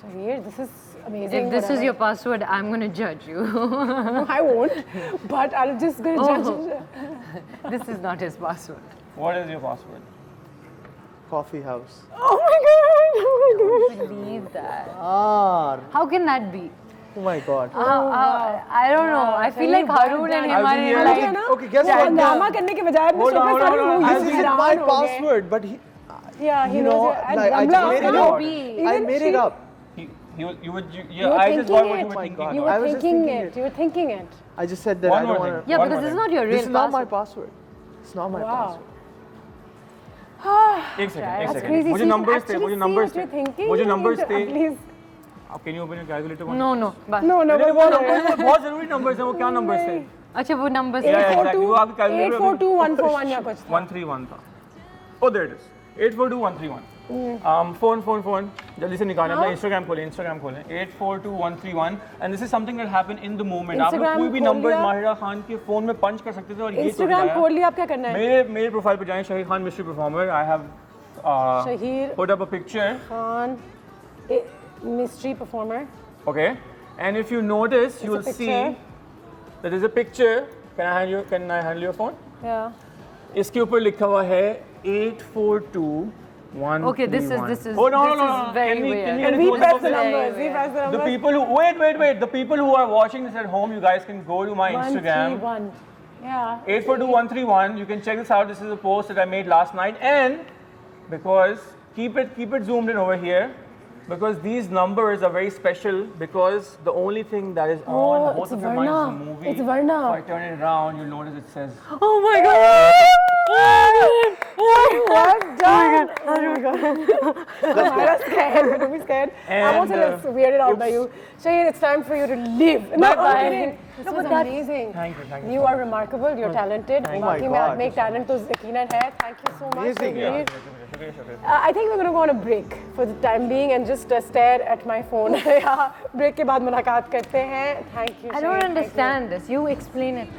So weird. This is amazing. If this is whatever. your password, I'm gonna judge you. No, I won't. But I'm just gonna judge it. This is not his password. What is your password? Coffee house. Oh my God. believe that. How can that be? Oh my God. I don't know. I feel like Harun and him are in like. Okay, guess what? हंगामा करने के बजाय अपने show पे सारे लोग This is my password, but he. Yeah, he you knows know, it. And like, I just Ramla, made it how up. be? I made it up. I just got what you were thinking. You were thinking it. You were thinking it. I just said that I don't want to. Yeah, because this is not your real This is not my password. It's not my password. एक second मुझे numbers थे please आप can you open your calculator No, no. बस. No no वो numbers बहुत जरूरी numbers हैं वो क्या नंबर्स थे अच्छा वो नंबर्स 842141 या कुछ 131 था oh there it is 842131 phone जल्दी से निकालें अपना इंस्टाग्राम खोलें 842131 and this is something that happened in the moment आप लोग कोई भी नंबर माहिरा खान के फोन में पंच कर सकते थे और ये इंस्टाग्राम खोल लिया, आप क्या करना है? मेरे प्रोफाइल पे जाएं Shaheer Khan mystery performer I have Shahir put up a picture Khan mystery performer. Okay, and if you notice, you will see that there's a picture. Can I handle your phone? Yeah. इसके ऊपर लिखा हुआ है 842131. Okay, this is. Oh no. Very Can weird. we press the numbers. We press the numbers. The people who wait. The people who are watching this at home, you guys can go to my Instagram. 131. Yeah. 842131. You can check this out. This is a post that I made last night, and because keep it zoomed in over here. Because these numbers are very special because the only thing that is on both of your minds is the movie. It's Varna. If I turn it around, you'll notice it says. Oh my God! Well done. Oh my God. I'm scared. Don't be scared. I'm also a little weirded out by you. Shahir, it's time for you to leave. Bye. This was amazing. Thank you. You are remarkable. You're talented. बाकी में आप में एक talent तो यकीनन है. Thank you so much. Shahir. I think we're going to go on a break for the time being and just stare at my phone. break के बाद मुलाकात करते हैं. Thank you. I don't understand this. You explain it.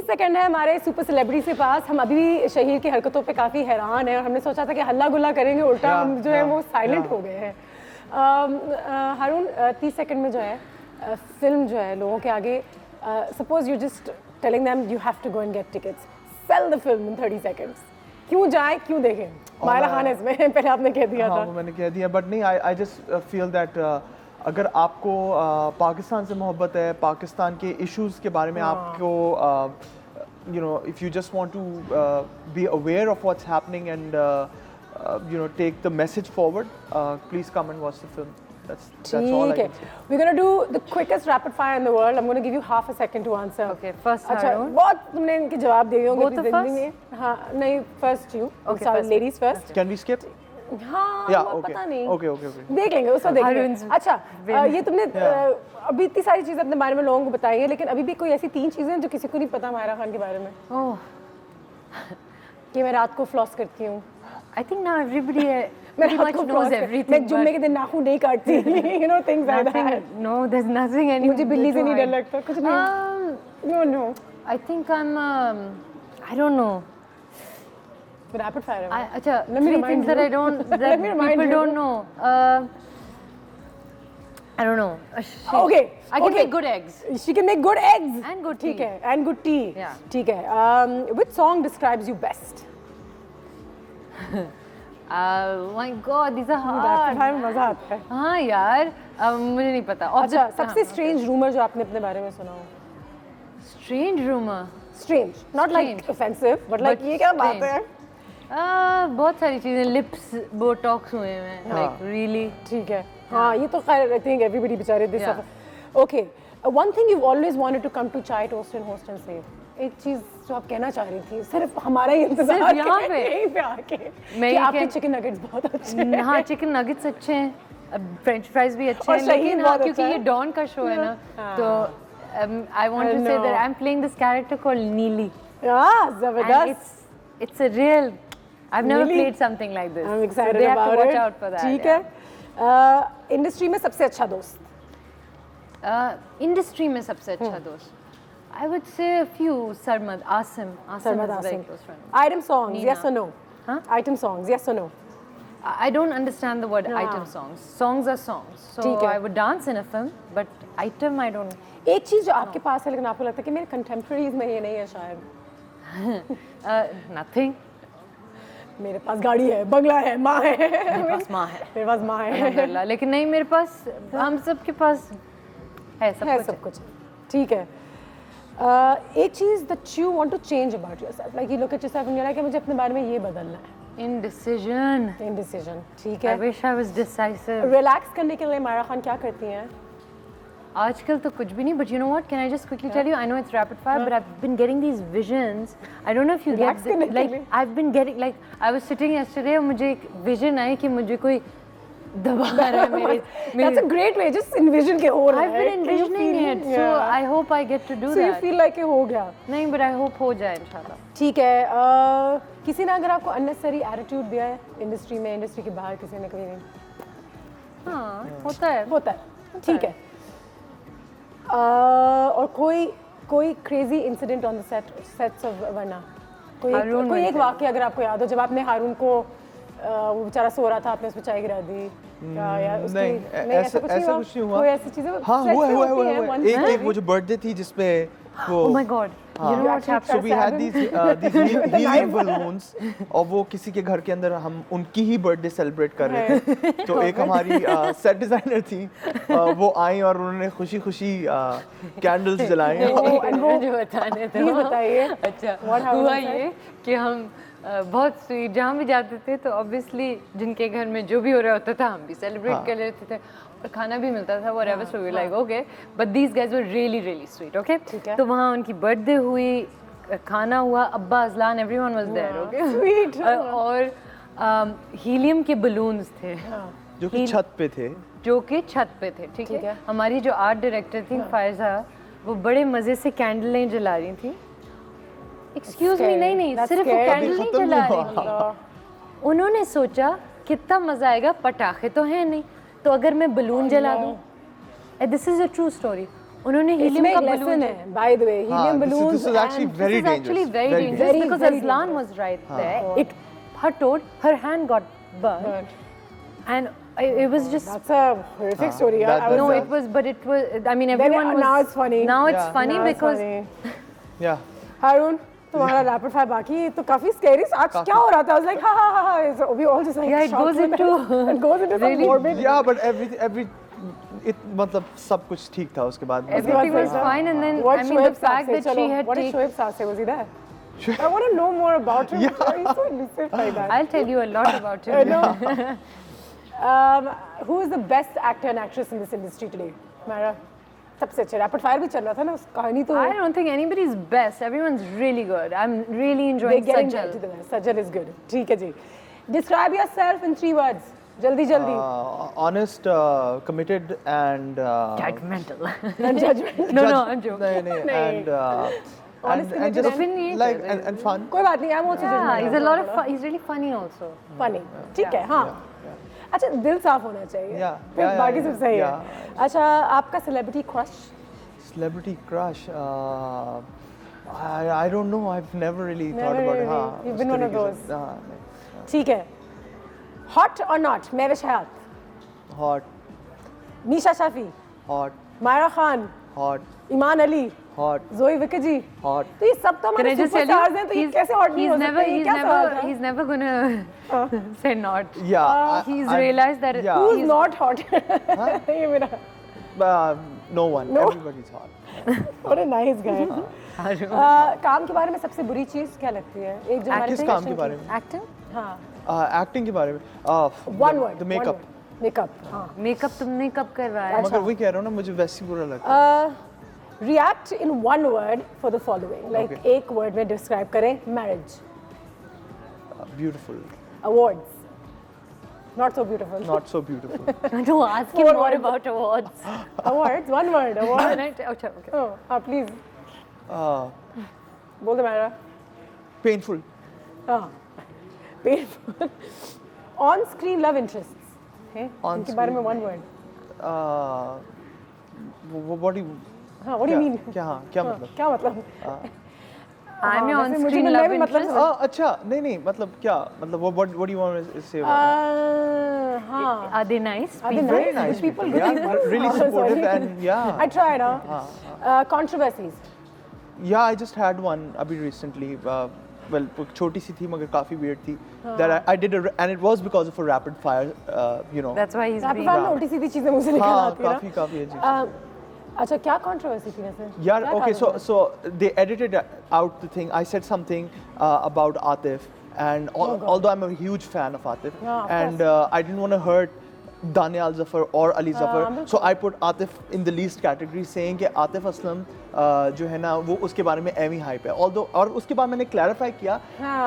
Second है हमारे super celebrity के पास. हम अभी भी शहीर की हरकतों पे काफ़ी हैरान हैं और हमने सोचा था कि हल्ला गुल्ला करेंगे, उल्टा हम जो है वो साइलेंट हो गए हैं. हारून 30 सेकंड में जो है फिल्म जो है लोगों के आगे, suppose you just telling them you have to go and get tickets, sell the film in 30 seconds. क्यों जाए, क्यों देखें? माहिरा खान इसमें पहले आपने कह दिया था. मैंने कह दिया, बट नहीं, आई जस्ट फील दैट अगर आपको पाकिस्तान से मोहब्बत है, पाकिस्तान के इश्यूज़ के बारे में आपको you know, if you just want to be aware of what's happening and you know, take the message forward, please come and watch the film. That's all I can say. We're going to do the quickest rapid fire in the world. I'm going to give you half a second to answer. Okay, first अच्छा, बहुत तुमने इनके जवाब दिए होंगे Both of us? हाँ, नहीं, first you. Okay, sorry, first. ladies first. Can we skip? हाँ, Yeah, पता नहीं. Okay. देख लेंगे, उसको देख लेंगे. अच्छा, ये तुमने अभी इतनी सारी चीज़ें अपने बारे में लोगों को बताई है, लेकिन अभी भी कोई ऐसी 3 चीज़ें हैं जो किसी को नहीं पता माहिरा खान के बारे में. कि मैं रात को फ्लॉस करती हूँ. I think now everybody pretty much knows everything. मैं जुम्मे के दिन नाखून नहीं काटती. You know, things like that. No, there's nothing anymore. मुझे बिल्ली से नहीं डर लगता, कुछ नहीं. No. I think I'm I don't know. Rapid fire. अच्छा, 3 things that I don't, that people don't know. I don't know. Okay. I can make good eggs. She can make good eggs. And good tea. ठीक है. And good tea. Yeah. ठीक है. Which song describes you best? My God, these are hard. Rapid fire में मजा आता है. हाँ यार, मुझे नहीं पता. अच्छा, सबसे strange rumor जो आपने अपने बारे में सुना हो? Strange rumor. Strange. Not like offensive, but like ये क्या बात है? बहुत सारी चीजें, लिप्स बोटॉक्स हुए हैं, like really. ठीक है. हाँ, ये तो खैर I think everybody बेचारे this suffer. Okay. One thing you've always wanted to come to Chai Toast and Host and Save. एक चीज जो आप कहना चाह रही थी, सिर्फ हमारा ही इंतजार सिर्फ यहाँ पे, यहीं पे आके, कि आपके चिकन नगेट्स बहुत अच्छे हैं. हाँ, चिकन नगेट्स अच्छे हैं, फ्रेंच फ्राइज भी अच्छे हैं, लेकिन हाँ, क्योंकि ये डॉन का शो है ना, तो I want to say that I'm playing this character called Neeli. Yeah, ज़बरदस्त. It's a real. I've never played something like this. I'm excited so they about have to watch it. out for that. ठीक है. Industry में सबसे अच्छा दोस्त. Industry में सबसे अच्छा दोस्त. I would say a few. Sarmad, Asim is a very close friend. Item songs, Nina. yes or no? Huh? Item songs, yes or no? I don't understand the word item songs. Songs are songs. So I would dance in a film, but item I don't. एक चीज़ जो आपके पास है लेकिन आपको लगता है कि मेरे कंटेम्प्रेरीज में ये नहीं है शायद. Nothing. मेरे पास गाड़ी है, बंगला है, माँ है. मेरे पास माँ है. मेरे पास माँ है. अल्हम्दुलिल्लाह. लेकिन नहीं मेरे पास हम सब के पास है सब कुछ. ठीक है. एक चीज़ that you want to change about yourself, like you look at yourself and you're like कि मुझे अपने बारे में ये बदलना है. Indecision. ठीक है. I wish I was decisive. Relax करने के लिए मायरा खान क्या करती हैं? आजकल तो कुछ भी नहीं, but you know what? Can I just quickly tell you? I know it's rapid fire, but I've been getting these visions. I don't know if you get like I've been getting like I was sitting yesterday और मुझे एक vision आई कि मुझे कोई दबा रहा है मेरे. That's a great way. Just envision के हो रहा है. I've been envisioning it, so I hope I get to do that. So you feel like ये हो गया? नहीं, but I hope हो जाए इंशाल्लाह. ठीक है. किसी ने अगर आपको unnecessary attitude दिया है इंडस्ट्री में, इंडस्ट्री के बाहर किसी ने कभी नहीं? हाँ, होता है. ठीक है. और कोई crazy incident on the sets of वरना कोई एक वाक़या अगर आपको याद हो जब आपने हारून को वो बेचारा सो रहा था आपने उस पर चाय गिरा दी या नहीं ऐसा कुछ नहीं हुआ. कोई ऐसी चीजें हाँ हुआ. एक वो जो बर्थडे थी जिसमें वो Oh my God. You know what happened? So we had these helium balloons और वो किसी के घर के अंदर हम उनकी ही बर्थडे सेलिब्रेट कर रहे थे. तो एक हमारी सेट डिजाइनर थी वो आई और उन्होंने खुशी कैंडल्स जलाए. मुझे बताने दो. बताइए. अच्छा हुआ ये कि हम बहुत स्वीट जहाँ भी जाते थे तो ऑब्वियसली जिनके घर में जो भी हो रहा होता था हम भी सेलिब्रेट कर लेते थे और खाना भी मिलता था whatever, so we were like okay, but these guys were really sweet. Okay, तो वहाँ उनकी बर्थडे हुई, खाना हुआ, अब्बा Azlan everyone was there. Okay, sweet. और हीलियम के बलून्स थे जो कि छत पे थे. ठीक है. हमारी जो आर्ट डायरेक्टर थी फायजा वो बड़े मजे से कैंडलें जला रही थी. एक्सक्यूज मी, नहीं सिर्फ वो कैंडल नहीं जला रही थी. उन्होंने सोचा कितना मजा आएगा, पटाखे तो हैं नहीं तो अगर मैं बलून जला दूं. This is a true story. उन्होंने हीलियम का बलून है by the way. Helium balloon this is actually very dangerous because Aslan was right there. It her told her hand got burned and it was just that's a horrific story. No, it was, but it was, I mean everyone was, now it's funny. Now it's funny because हारून तुम्हारा rapid fire बाकी तो काफी scary. आज क्या हो रहा था? I was like ha. So we all just like it goes into some morbid. Yeah, but every मतलब सब कुछ ठीक था उसके बाद. Everything was fine and then I mean the fact that she had what did Shoaib Saad say? Was he there? I want to know more about him. Why are you so elusive like that? I'll tell you a lot about him. Who is the best actor and actress in this industry today? Mara. सबसे अच्छे rapid fire भी चल रहा था ना उस कहानी तो. I don't think anybody is best. Everyone's really good. I'm really enjoying Sajal. Sajal is good. ठीक है जी. Describe yourself in 3 words. जल्दी. Honest, committed and judgmental. And judgmental. No, I'm joking. And just like and fun. कोई बात नहीं. I'm also judgmental. He's a lot of fun. He's really funny also. Funny. ठीक है. हाँ. अच्छा दिल साफ होना चाहिए. फिर बाकी सब सही है. अच्छा आपका celebrity crush? I don't know. I've never really thought about it. हाँ. You've been one of those. ठीक है. Hot or not? Mehwish Hayat. Hot. Nisha Shafi. Hot. Myra Khan. Hot. Iman Ali. Hot. Zoe Wickedy. Hot. तो ये सब तो हमारे superstars हैं तो ये कैसे hot नहीं हो सकते? He's never gonna say not. Yeah. He's realized that who's not hot? ये मेरा. No one. No. Everybody's hot. What a nice guy. काम के बारे में सबसे बुरी चीज़ क्या लगती है? एक जो हमारे किस काम के बारे में? Acting? हाँ. Acting के बारे में. One word. The makeup. हाँ. Makeup तुमने कब करवाया? मगर वही कह रहा हूँ ना मुझे वैसे बुरा लगता है. React in one word for the following. Like एक word में describe करें marriage. Beautiful. Awards. Not so beautiful. Not so beautiful. No, ask him more about awards. Awards. One word. Award. Okay. Oh, please. बोल दो मेरा. Painful. Painful. On-screen love interests. इनके बारे में one word. What do you? हाँ, what do you mean? क्या मतलब? क्या मतलब? I'm your वैसे मुझे on-screen मैं love भी मतलब interest. अच्छा नहीं मतलब क्या मतलब what do you want to say? हाँ Are they nice? Are they people? Very nice people? people, yeah, Good really people. supportive Sorry. and yeah. I tried, controversies. Yeah, I just had one abhi recently. Well, छोटी सी थी मगर काफी weird थी. That I did and it was because of a rapid fire. You know. That's why he's rapid being. fire में उल्टी सीधी चीजें मुंह से निकल हाँ आती है काफी अजीब. अच्छा क्या controversy थी वैसे? Yeah, क्या okay, कारण था? so they edited out the thing. I said something about Atif, and although I'm a huge fan of Atif, Yeah, of and I didn't want to hurt Daniel Zafar or Ali Zafar, so I put Atif in the least category, saying कि Atif Aslam जो है ना वो उसके बारे में Amy hype है. Although और उसके बाद मैंने clarify किया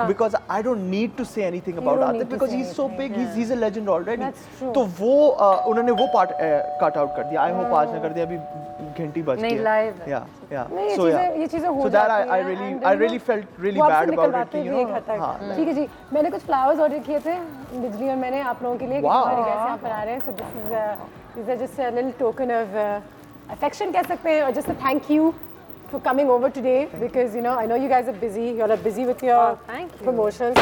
because I don't need to say anything about Atif because he's so big, he's a legend already. तो वो उन्होंने वो part cut out कर दिया. I hope आज ना कर दिया, अभी घंटी बज गई. नहीं live. Yeah. नहीं So ये चीजें हो so that जाती I really felt really bad about it. You know. हाँ. ठीक है जी, मैंने कुछ फ्लावर्स ऑर्डर किए थे बिजली और मैंने आप लोगों के लिए हमारे गेस्ट यहाँ पर आ रहे हैं. So these are just a little token of affection कह सकते हैं, और just a thank you for coming over today because you know I know you guys are busy. You all are busy with your promotions.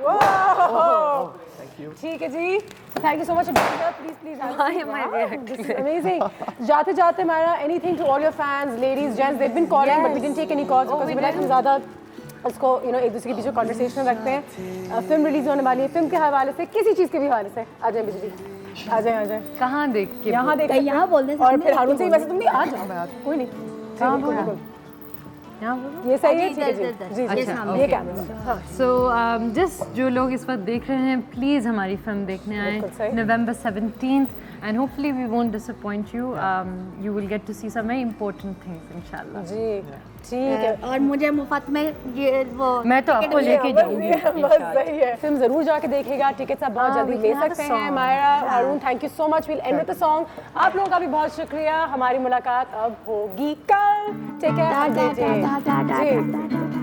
Whoa! Thank you. ठीक है जी. So thank you so much. Please. Why am I reacting? This is amazing. जाते Myra, anything to all your fans, ladies, gents, they've been calling but we didn't take any calls because we like हम ज़्यादा उसको एक दूसरे के बीच में conversation रखते हैं. फिल्म रिलीज होने वाली है, फिल्म के हवाले से किसी चीज़ के भी हवाले से आ जाए बिजली, आ जाए. कहाँ देख के? यहाँ देख यहाँ बोल दें और फिर हारून से वैसे तुम भी आ जाओ, कोई नहीं. कहाँ बोलो? यहाँ बोलो. ये सही है. ठीक है जी. अच्छा, ये कैमरा. So just जो लोग इस वक्त देख रहे हैं, प्लीज़ हमारी फिल्म देखने आएँ. November 17th, and hopefully we won't disappoint you. You will get to see some very important things, inshallah. जी ठीक है. और मुझे मुफ्त में ये वो मैं तो आपको लेके जाऊंगी. बस सही है. फिल्म जरूर जाके देखिएगा, टिकट्स आप बहुत जल्दी ले सकते हैं. Myra, Haroon, thank you so much. Will end with the song. आप लोगों का भी बहुत शुक्रिया. हमारी मुलाकात अब होगी कल. Take care. जी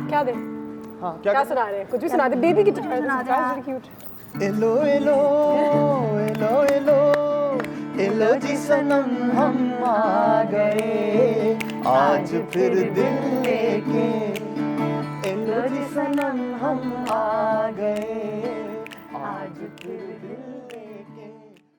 क्या दे? हाँ क्या सुना रहे हैं? कुछ भी सुना दे. बेबी की सुना दे. Very cute. एलो एलो एलो एलो एलो जी सनम हम आ गए आज फिर दिल लेके. एलो जी सनम हम आ गए आज फिर